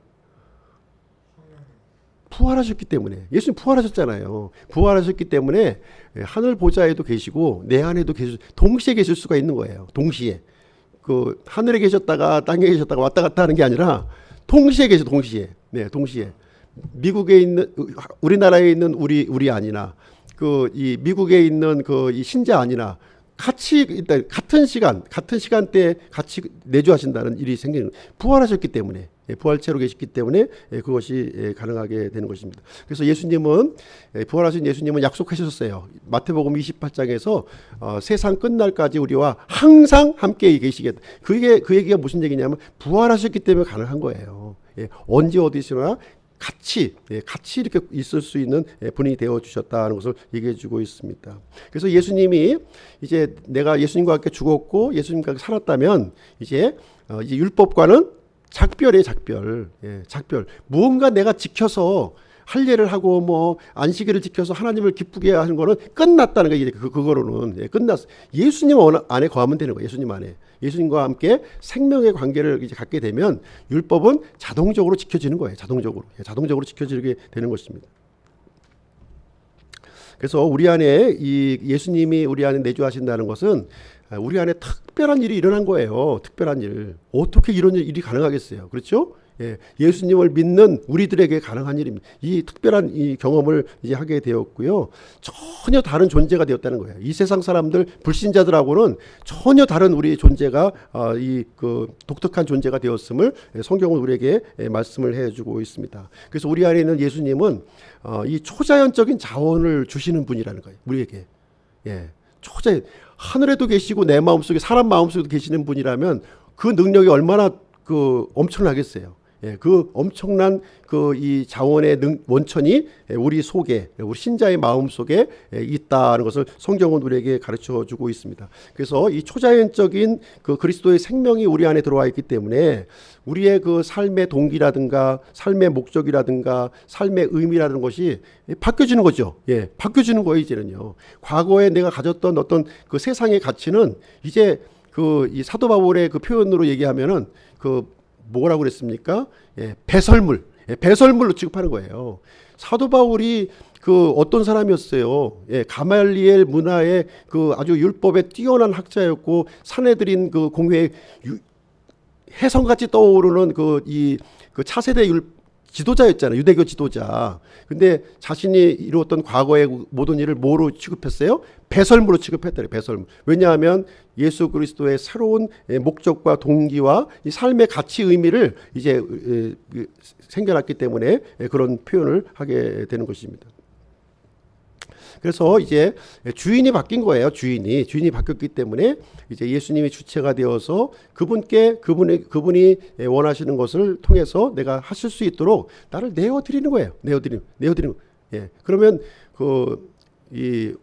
부활하셨기 때문에. 예수님 부활하셨잖아요. 부활하셨기 때문에 하늘 보좌에도 계시고 내 안에도 동시에 계실 수가 있는 거예요. 동시에. 그 하늘에 계셨다가 땅에 계셨다가 왔다 갔다 하는 게 아니라 동시에 계셔. 동시에. 네, 동시에. 미국에 있는, 우리나라에 있는 우리 아니나 그 이 미국에 있는 그 이 신자 아니나 같이 일단 같은 시간대에 같이 내주하신다는 일이 생기는, 부활하셨기 때문에, 부활체로 계셨기 때문에 그것이 가능하게 되는 것입니다. 그래서 예수님은, 부활하신 예수님은 약속하셨어요. 마태복음 28장에서 세상 끝날까지 우리와 항상 함께 계시겠다. 그게 그 얘기가 무슨 얘기냐면 부활하셨기 때문에 가능한 거예요. 언제 어디서나 같이 이렇게 있을 수 있는 분이 되어 주셨다는 것을 얘기해 주고 있습니다. 그래서 예수님이 이제 내가 예수님과 함께 죽었고 예수님과 함께 살았다면 이제 율법과는 작별이에요, 작별. 작별. 무언가 내가 지켜서 할례를 하고 뭐 안식일을 지켜서 하나님을 기쁘게 하는 거는 끝났다는 거예요. 그거로는 끝났어. 예수님 안에 거하면 되는 거예요. 예수님 안에. 예수님과 함께 생명의 관계를 이제 갖게 되면 율법은 자동적으로 지켜지는 거예요. 자동적으로 지켜지게 되는 것입니다. 그래서 우리 안에 이 예수님이 우리 안에 내주하신다는 것은 우리 안에 특별한 일이 일어난 거예요. 특별한 일. 어떻게 이런 일이 가능하겠어요? 그렇죠? 예수님을 믿는 우리들에게 가능한 일입니다. 이 특별한 이 경험을 이제 하게 되었고요. 전혀 다른 존재가 되었다는 거예요. 이 세상 사람들, 불신자들하고는 전혀 다른 우리 존재가 이 그 독특한 존재가 되었음을 성경은 우리에게 말씀을 해주고 있습니다. 그래서 우리 안에 있는 예수님은 이 초자연적인 자원을 주시는 분이라는 거예요. 우리에게. 하늘에도 계시고 내 마음속에, 사람 마음속에도 계시는 분이라면 그 능력이 얼마나 그 엄청나겠어요. 그 엄청난 그 이 자원의 원천이 우리 속에, 우리 신자의 마음 속에 있다는 것을 성경은 우리에게 가르쳐 주고 있습니다. 그래서 이 초자연적인 그 그리스도의 생명이 우리 안에 들어와 있기 때문에 우리의 그 삶의 동기라든가 삶의 목적이라든가 삶의 의미라는 것이 바뀌어지는 거죠. 바뀌어지는 거예요, 이제는요. 과거에 내가 가졌던 어떤 그 세상의 가치는 이제 그 이 사도 바울의 그 표현으로 얘기하면은 그 뭐라고 그랬습니까? 배설물로 취급하는 거예요. 사도 바울이 그 어떤 사람이었어요? 가말리엘 문화의 그 아주 율법에 뛰어난 학자였고 사내들인 그 공회의 혜성같이 떠오르는 그 차세대 지도자였잖아요. 유대교 지도자. 근데 자신이 이루었던 과거의 모든 일을 뭐로 취급했어요? 배설물로 취급했더래요. 배설물. 왜냐하면 예수 그리스도의 새로운 목적과 동기와 이 삶의 가치 의미를 이제 생겨났기 때문에 그런 표현을 하게 되는 것입니다. 그래서 이제 주인이 바뀐 거예요. 주인이 바뀌었기 때문에 이제 예수님이 주체가 되어서 그분이 원하시는 것을 통해서 내가 하실 수 있도록 나를 내어드리는 거예요. 내어드리는. 그러면 이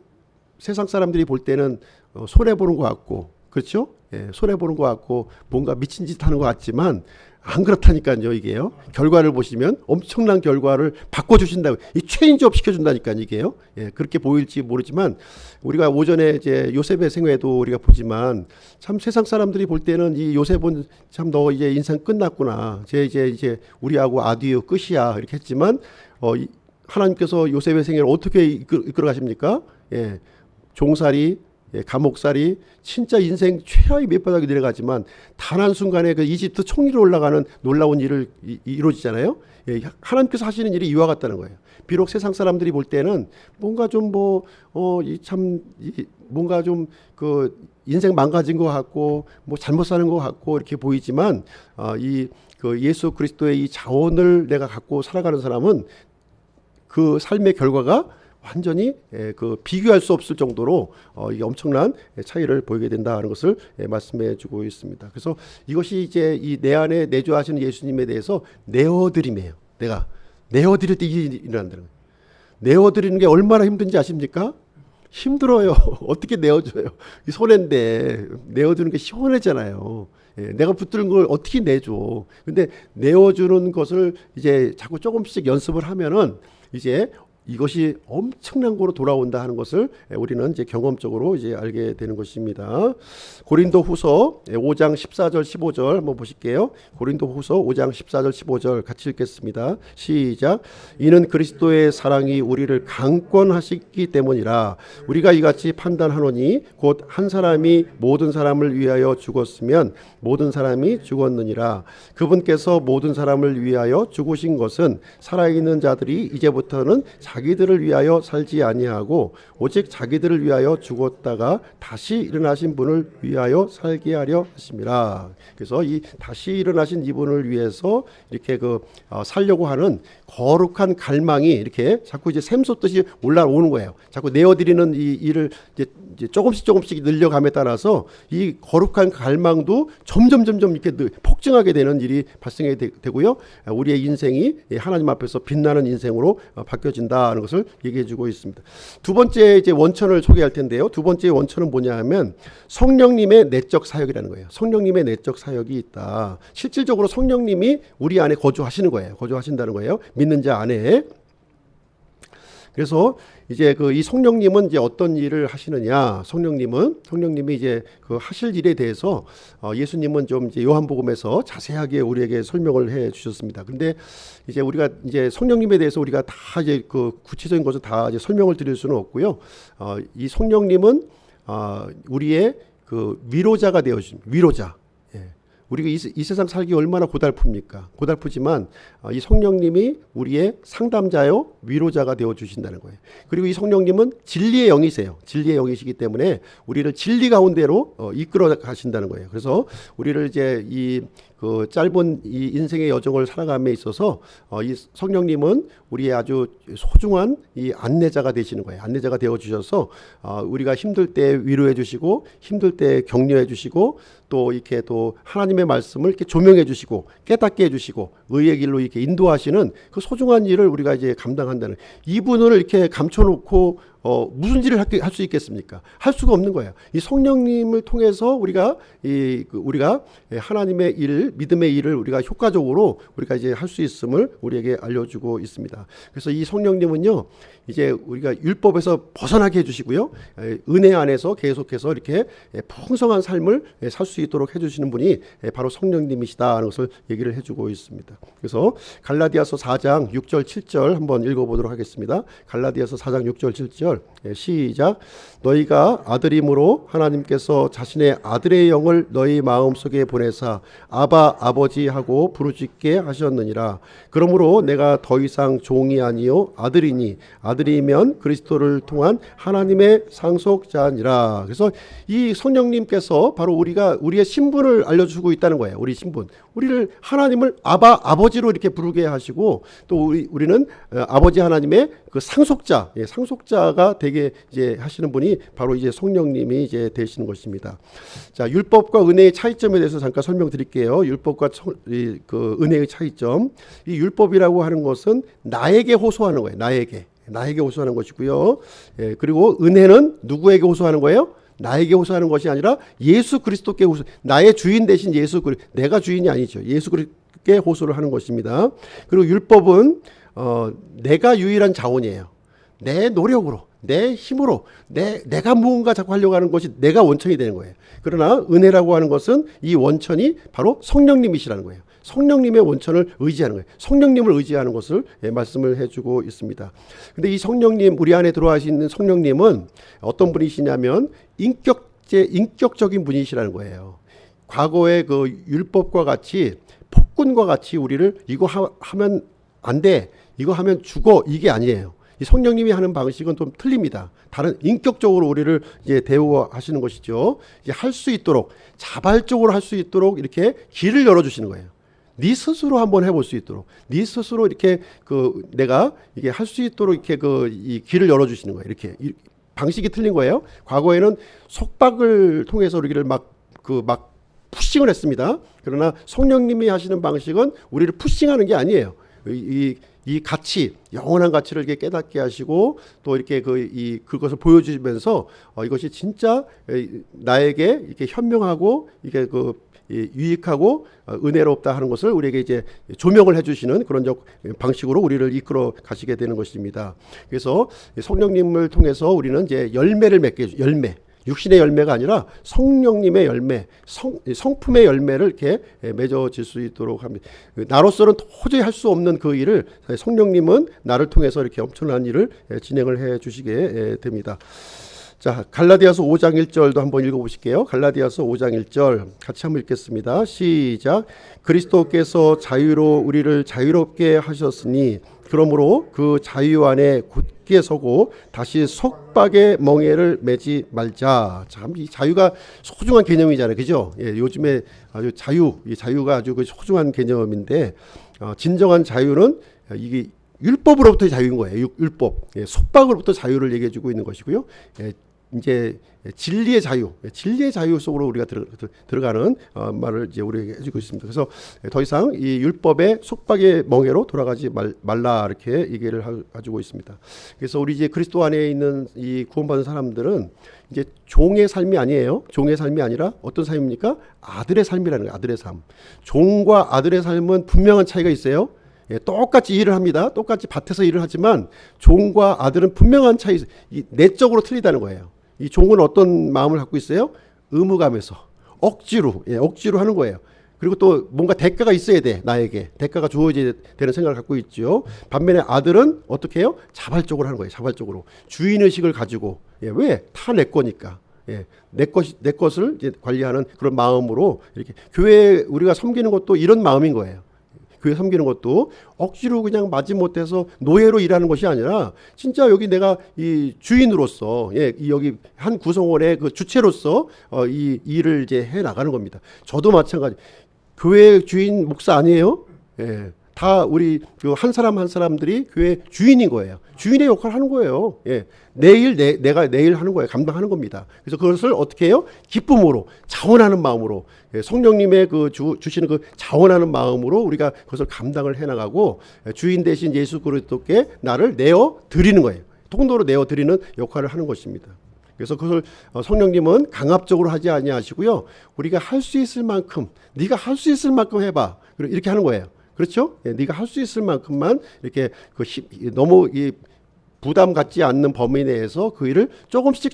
세상 사람들이 볼 때는 손해 보는 것 같고, 그렇죠? 손해 보는 것 같고 뭔가 미친 짓 하는 것 같지만 안 그렇다니까요. 이게요. 결과를 보시면 엄청난 결과를 바꿔주신다고, 이 체인지업 시켜준다니까요. 이게요. 그렇게 보일지 모르지만 우리가 오전에 이제 요셉의 생애도 우리가 보지만 참 세상 사람들이 볼 때는 이 요셉은 참 너 이제 인생 끝났구나. 이제 우리하고 아디오 끝이야. 이렇게 했지만 하나님께서 요셉의 생애를 어떻게 이끌어 가십니까? 종살이 감옥살이 진짜 인생 최하위 밑바닥에 내려가지만 단 한순간에 그 이집트 총리로 올라가는 놀라운 일을 이루어지잖아요. 하나님께서 하시는 일이 이와 같다는 거예요. 비록 세상 사람들이 볼 때는 뭔가 좀 뭔가 좀 그 인생 망가진 것 같고 뭐 잘못 사는 것 같고 이렇게 보이지만 그 예수 그리스도의 이 자원을 내가 갖고 살아가는 사람은 그 삶의 결과가 완전히 그 비교할 수 없을 정도로 이게 엄청난 차이를 보이게 된다는 것을 말씀해 주고 있습니다. 그래서 이것이 이제 이 내 안에 내주하시는 예수님에 대해서 내어드림이에요. 내가 내어드릴 때 이게 일어난다는 거예요. 내어드리는 게 얼마나 힘든지 아십니까? 힘들어요. 어떻게 내어줘요? 이 손해인데 내어주는 게 시원하잖아요. 내가 붙드는 걸 어떻게 내줘? 근데 내어주는 것을 이제 자꾸 조금씩 연습을 하면은 이제 이것이 엄청난 거로 돌아온다 하는 것을 우리는 이제 경험적으로 이제 알게 되는 것입니다. 고린도후서 5장 14절 15절 한번 보실게요. 고린도후서 5장 14절 15절 같이 읽겠습니다. 시작. 이는 그리스도의 사랑이 우리를 강권하시기 때문이라. 우리가 이같이 판단하노니 곧 한 사람이 모든 사람을 위하여 죽었으면 모든 사람이 죽었느니라. 그분께서 모든 사람을 위하여 죽으신 것은 살아있는 자들이 이제부터는 자기들을 위하여 살지 아니하고 오직 자기들을 위하여 죽었다가 다시 일어나신 분을 위하여 살게 하려 하심이라. 그래서 이 다시 일어나신 이분을 위해서 이렇게 살려고 하는 거룩한 갈망이 이렇게 자꾸 이제 샘솟듯이 올라오는 거예요. 자꾸 내어드리는 이 일을 이제 조금씩 늘려감에 따라서 이 거룩한 갈망도 점점 이렇게 폭증하게 되는 일이 발생이 되고요. 우리의 인생이 하나님 앞에서 빛나는 인생으로 바뀌어진다는 것을 얘기해주고 있습니다. 두 번째 이제 원천을 소개할 텐데요. 두 번째 원천은 뭐냐하면 성령님의 내적 사역이라는 거예요. 성령님의 내적 사역이 있다. 실질적으로 성령님이 우리 안에 거주하시는 거예요. 거주하신다는 거예요. 믿는 자 안에. 그래서 이제 이 성령님은 이제 어떤 일을 하시느냐? 성령님이 이제 하실 일에 대해서 예수님은 좀 이제 요한복음에서 자세하게 우리에게 설명을 해 주셨습니다. 근데 이제 우리가 이제 성령님에 대해서 우리가 다 이제 구체적인 것을 다 이제 설명을 드릴 수는 없고요. 이 성령님은 우리의 위로자가 되어 주신 위로자. 우리가 이 세상 살기 얼마나 고달픕니까? 고달프지만 이 성령님이 우리의 상담자요 위로자가 되어 주신다는 거예요. 그리고 이 성령님은 진리의 영이세요. 진리의 영이시기 때문에 우리를 진리 가운데로 이끌어 가신다는 거예요. 그래서 우리를 이제 이 짧은 이 인생의 여정을 살아감에 있어서 이 성령님은 우리의 아주 소중한 이 안내자가 되시는 거예요. 안내자가 되어 주셔서 우리가 힘들 때 위로해 주시고 힘들 때 격려해 주시고 또 이렇게 또 하나님의 말씀을 이렇게 조명해 주시고 깨닫게 해 주시고 의의 길로 이렇게 인도하시는 그 소중한 일을 우리가 이제 감당한다는, 이분을 이렇게 감춰놓고 무슨 일을 할 수 있겠습니까? 할 수가 없는 거예요. 이 성령님을 통해서 우리가 하나님의 일, 믿음의 일을 우리가 효과적으로 우리가 이제 할 수 있음을 우리에게 알려주고 있습니다. 그래서 이 성령님은요, 이제 우리가 율법에서 벗어나게 해주시고요, 은혜 안에서 계속해서 이렇게 풍성한 삶을 살 수 있도록 해주시는 분이 바로 성령님이시다는 것을 얘기를 해주고 있습니다. 그래서 갈라디아서 4장 6절 7절 한번 읽어보도록 하겠습니다. 갈라디아서 4장 6절 7절 시작. 너희가 아들임으로 하나님께서 자신의 아들의 영을 너희 마음속에 보내사 아바 아버지 하고 부르짖게 하셨느니라. 그러므로 내가 더 이상 종이 아니요 아들이니 아들이면 그리스도를 통한 하나님의 상속자니라. 그래서 이 성령님께서 바로 우리의 신분을 알려주고 있다는 거예요. 우리 신분, 우리를 하나님을 아버지로 이렇게 부르게 하시고 또 우리는 아버지 하나님의 그 상속자가 되게 이제 하시는 분이 바로 이제 성령님이 이제 되시는 것입니다. 자, 율법과 은혜의 차이점에 대해서 잠깐 설명드릴게요. 율법과 은혜의 차이점. 이 율법이라고 하는 것은 나에게 호소하는 거예요. 나에게 호소하는 것이고요. 그리고 은혜는 누구에게 호소하는 거예요? 나에게 호소하는 것이 아니라 예수 그리스도께 호소. 나의 주인 대신 내가 주인이 아니죠. 예수 그리스도께 호소를 하는 것입니다. 그리고 율법은 내가 유일한 자원이에요. 내 노력으로, 내 힘으로, 내가 무언가 자꾸 하려고 하는 것이 내가 원천이 되는 거예요. 그러나 은혜라고 하는 것은 이 원천이 바로 성령님이시라는 거예요. 성령님의 원천을 의지하는 거예요. 성령님을 의지하는 것을 말씀을 해주고 있습니다. 근데 이 성령님, 우리 안에 들어와 있는 성령님은 어떤 분이시냐면 인격적인 분이시라는 거예요. 과거의 그 율법과 같이 폭군과 같이 우리를 이거 하면 안 돼, 이거 하면 죽어, 이게 아니에요. 이 성령님이 하는 방식은 좀 틀립니다. 다른 인격적으로 우리를 이제 대우하시는 것이죠. 이제 할 수 있도록, 자발적으로 할 수 있도록 이렇게 길을 열어주시는 거예요. 네 스스로 한번 해볼 수 있도록, 네 스스로 이렇게 내가 이게 할 수 있도록 이렇게 이 길을 열어주시는 거예요. 이렇게 방식이 틀린 거예요. 과거에는 속박을 통해서 우리를 막 푸싱을 했습니다. 그러나 성령님이 하시는 방식은 우리를 푸싱하는 게 아니에요. 이 가치, 영원한 가치를 이렇게 깨닫게 하시고 또 이렇게 그것을 보여주시면서 이것이 진짜 나에게 이렇게 현명하고 이게 유익하고 은혜롭다 하는 것을 우리에게 이제 조명을 해주시는 그런 방식으로 우리를 이끌어 가시게 되는 것입니다. 그래서 성령님을 통해서 우리는 이제 열매를 맺게 해주죠. 열매. 육신의 열매가 아니라 성령님의 열매, 성품의 열매를 이렇게 맺어질 수 있도록 합니다. 나로서는 도저히 할 수 없는 그 일을 성령님은 나를 통해서 이렇게 엄청난 일을 진행을 해 주시게 됩니다. 자, 갈라디아서 5장 1절도 한번 읽어보실게요. 갈라디아서 5장 1절 같이 한번 읽겠습니다. 시작. 그리스도께서 자유로 우리를 자유롭게 하셨으니 그러므로 그 자유 안에 굳게 서고 다시 속박의 멍에를 매지 말자. 참 이 자유가 소중한 개념이잖아요, 그죠? 예, 요즘에 아주 자유가 아주 소중한 개념인데 진정한 자유는 이게 율법으로부터의 자유인 거예요. 율법, 속박으로부터 자유를 얘기해주고 있는 것이고요. 이제 진리의 자유 속으로 우리가 들어가는 말을 이제 우리에게 해주고 있습니다. 그래서 더 이상 이 율법의 속박의 멍에로 돌아가지 말라 이렇게 얘기를 해주고 있습니다. 그래서 우리 이제 그리스도 안에 있는 이 구원받은 사람들은 이제 종의 삶이 아니에요. 종의 삶이 아니라 어떤 삶입니까? 아들의 삶이라는 거예요. 아들의 삶. 종과 아들의 삶은 분명한 차이가 있어요. 똑같이 일을 합니다. 똑같이 밭에서 일을 하지만 종과 아들은 분명한 차이, 내적으로 틀리다는 거예요. 이 종은 어떤 마음을 갖고 있어요? 의무감에서 억지로 하는 거예요. 그리고 또 뭔가 대가가 있어야 돼. 나에게 대가가 주어져야 되는 생각을 갖고 있죠. 반면에 아들은 어떻게 해요? 자발적으로 하는 거예요. 자발적으로 주인의식을 가지고. 왜? 다 내 거니까. 내 것을 이제 관리하는 그런 마음으로 이렇게 교회 우리가 섬기는 것도 이런 마음인 거예요. 교회 섬기는 것도 억지로 그냥 마지못해서 노예로 일하는 것이 아니라 진짜 여기 내가 이 주인으로서 여기 한 구성원의 그 주체로서 이 일을 이제 해 나가는 겁니다. 저도 마찬가지. 교회 주인 목사 아니에요? 다 우리 한 사람 한 사람들이 교회 주인인 거예요. 주인의 역할을 하는 거예요. 내가 내일 하는 거예요. 감당하는 겁니다. 그래서 그것을 어떻게 해요? 기쁨으로, 자원하는 마음으로, 성령님의 주시는 그 자원하는 마음으로 우리가 그것을 감당을 해나가고 주인 대신 예수 그리스도께 나를 내어 드리는 거예요. 통도로 내어 드리는 역할을 하는 것입니다. 그래서 그것을 성령님은 강압적으로 하지 아니하시고요. 우리가 할 수 있을 만큼, 네가 할 수 있을 만큼 해봐. 이렇게 하는 거예요. 그렇죠? 네가 할 수 있을 만큼만 이렇게 너무 부담 갖지 않는 범위 내에서 그 일을 조금씩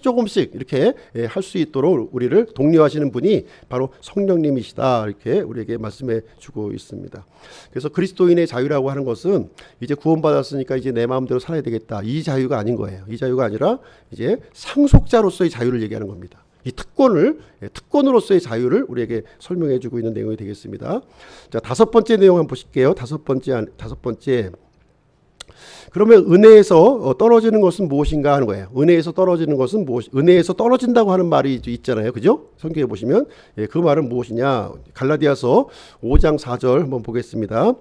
이렇게 할 수 있도록 우리를 독려하시는 분이 바로 성령님이시다. 이렇게 우리에게 말씀해 주고 있습니다. 그래서 그리스도인의 자유라고 하는 것은 이제 구원받았으니까 이제 내 마음대로 살아야 되겠다. 이 자유가 아닌 거예요. 이 자유가 아니라 이제 상속자로서의 자유를 얘기하는 겁니다. 이 특권으로서의 자유를 우리에게 설명해 주고 있는 내용이 되겠습니다. 자, 다섯 번째 내용 한번 보실게요. 다섯 번째. 그러면 은혜에서 떨어지는 것은 무엇인가 하는 거예요. 은혜에서 떨어지는 것은 은혜에서 떨어진다고 하는 말이 있잖아요. 그죠? 성경에 보시면 그 말은 무엇이냐? 갈라디아서 5장 4절 한번 보겠습니다.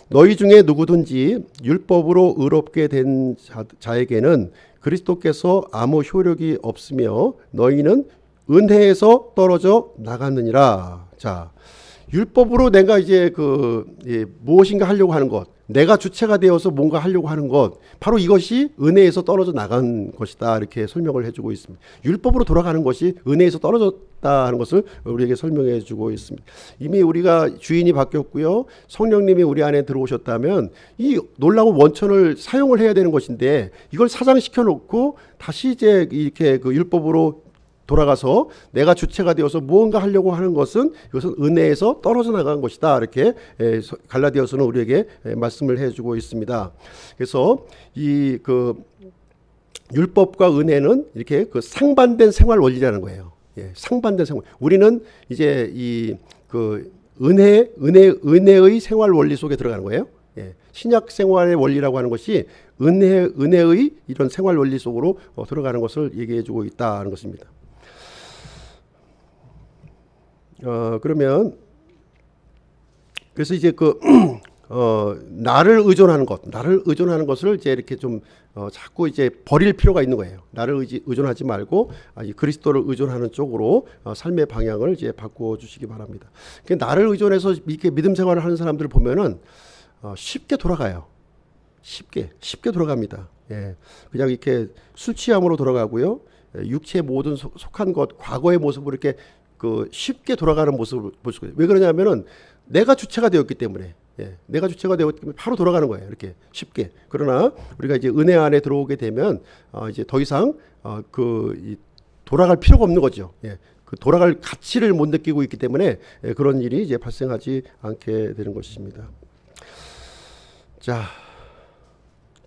너희 중에 누구든지 율법으로 의롭게 된 자에게는 그리스도께서 아무 효력이 없으며 너희는 은혜에서 떨어져 나갔느니라. 자, 율법으로 내가 이제 무엇인가 하려고 하는 것, 내가 주체가 되어서 뭔가 하려고 하는 것, 바로 이것이 은혜에서 떨어져 나간 것이다. 이렇게 설명을 해주고 있습니다. 율법으로 돌아가는 것이 은혜에서 떨어졌다 하는 것을 우리에게 설명해 주고 있습니다. 이미 우리가 주인이 바뀌었고요. 성령님이 우리 안에 들어오셨다면 이 놀라운 원천을 사용을 해야 되는 것인데 이걸 사장시켜 놓고 다시 이제 이렇게 율법으로 돌아가서 내가 주체가 되어서 무언가 하려고 하는 것은 이것은 은혜에서 떨어져 나간 것이다. 이렇게 갈라디아서는 우리에게 말씀을 해주고 있습니다. 그래서 이 그 율법과 은혜는 이렇게 그 상반된 생활 원리라는 거예요. 예, 상반된 생활. 우리는 이제 이 그 은혜의 생활 원리 속에 들어가는 거예요. 예, 신약 생활의 원리라고 하는 것이 은혜의 이런 생활 원리 속으로 들어가는 것을 얘기해주고 있다는 것입니다. 그러면 그래서 이제 그 나를 의존하는 것을 이제 이렇게 좀 자꾸 이제 버릴 필요가 있는 거예요. 나를 의존하지 말고 그리스도를 의존하는 쪽으로 삶의 방향을 이제 바꿔 주시기 바랍니다. 나를 의존해서 이렇게 믿음 생활을 하는 사람들을 보면은 쉽게 돌아가요. 쉽게 돌아갑니다. 예, 그냥 이렇게 술 취함으로 돌아가고요. 육체의 모든 속한 것, 과거의 모습으로 이렇게 그 쉽게 돌아가는 모습을 볼 수가 있어요. 왜 그러냐면은 내가 주체가 되었기 때문에. 예, 내가 주체가 되었기 때문에 바로 돌아가는 거예요. 이렇게 쉽게. 그러나 우리가 이제 은혜 안에 들어오게 되면 이제 더 이상 돌아갈 필요가 없는 거죠. 예, 그 돌아갈 가치를 못 느끼고 있기 때문에 그런 일이 이제 발생하지 않게 되는 것입니다. 자,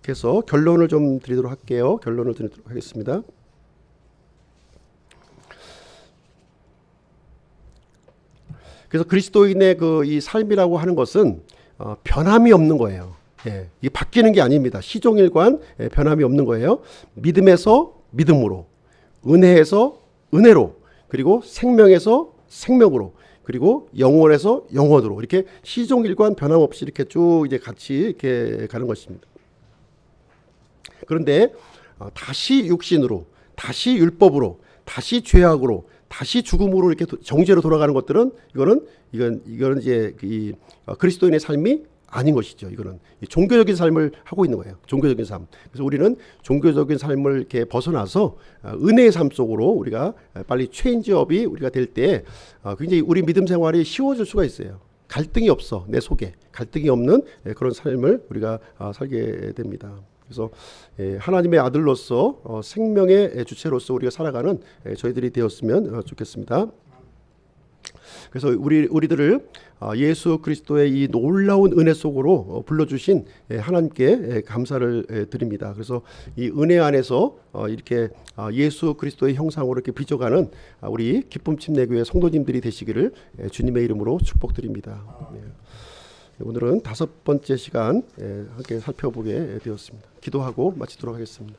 그래서 결론을 좀 드리도록 할게요. 결론을 드리도록 하겠습니다. 그래서 그리스도인의 이 삶이라고 하는 것은 변함이 없는 거예요. 예, 이게 바뀌는 게 아닙니다. 시종일관 변함이 없는 거예요. 믿음에서 믿음으로, 은혜에서 은혜로, 그리고 생명에서 생명으로, 그리고 영원에서 영원으로 이렇게 시종일관 변함없이 이렇게 쭉 이제 같이 이렇게 가는 것입니다. 그런데 다시 육신으로, 다시 율법으로, 다시 죄악으로, 다시 죽음으로 이렇게 정죄로 돌아가는 것들은 이건 이제 그리스도인의 삶이 아닌 것이죠. 이거는 종교적인 삶을 하고 있는 거예요. 종교적인 삶. 그래서 우리는 종교적인 삶을 이렇게 벗어나서 은혜의 삶 속으로 우리가 빨리 체인지업이 우리가 될 때 굉장히 우리 믿음 생활이 쉬워질 수가 있어요. 갈등이 없어. 내 속에 갈등이 없는 그런 삶을 우리가 살게 됩니다. 그래서 하나님의 아들로서 생명의 주체로서 우리가 살아가는 저희들이 되었으면 좋겠습니다. 그래서 우리들을 예수 그리스도의 이 놀라운 은혜 속으로 불러주신 하나님께 감사를 드립니다. 그래서 이 은혜 안에서 이렇게 예수 그리스도의 형상으로 이렇게 빚어가는 우리 기쁨 침례교회 성도님들이 되시기를 주님의 이름으로 축복드립니다. 오늘은 5번째 시간 함께 살펴보게 되었습니다. 기도하고 마치도록 하겠습니다.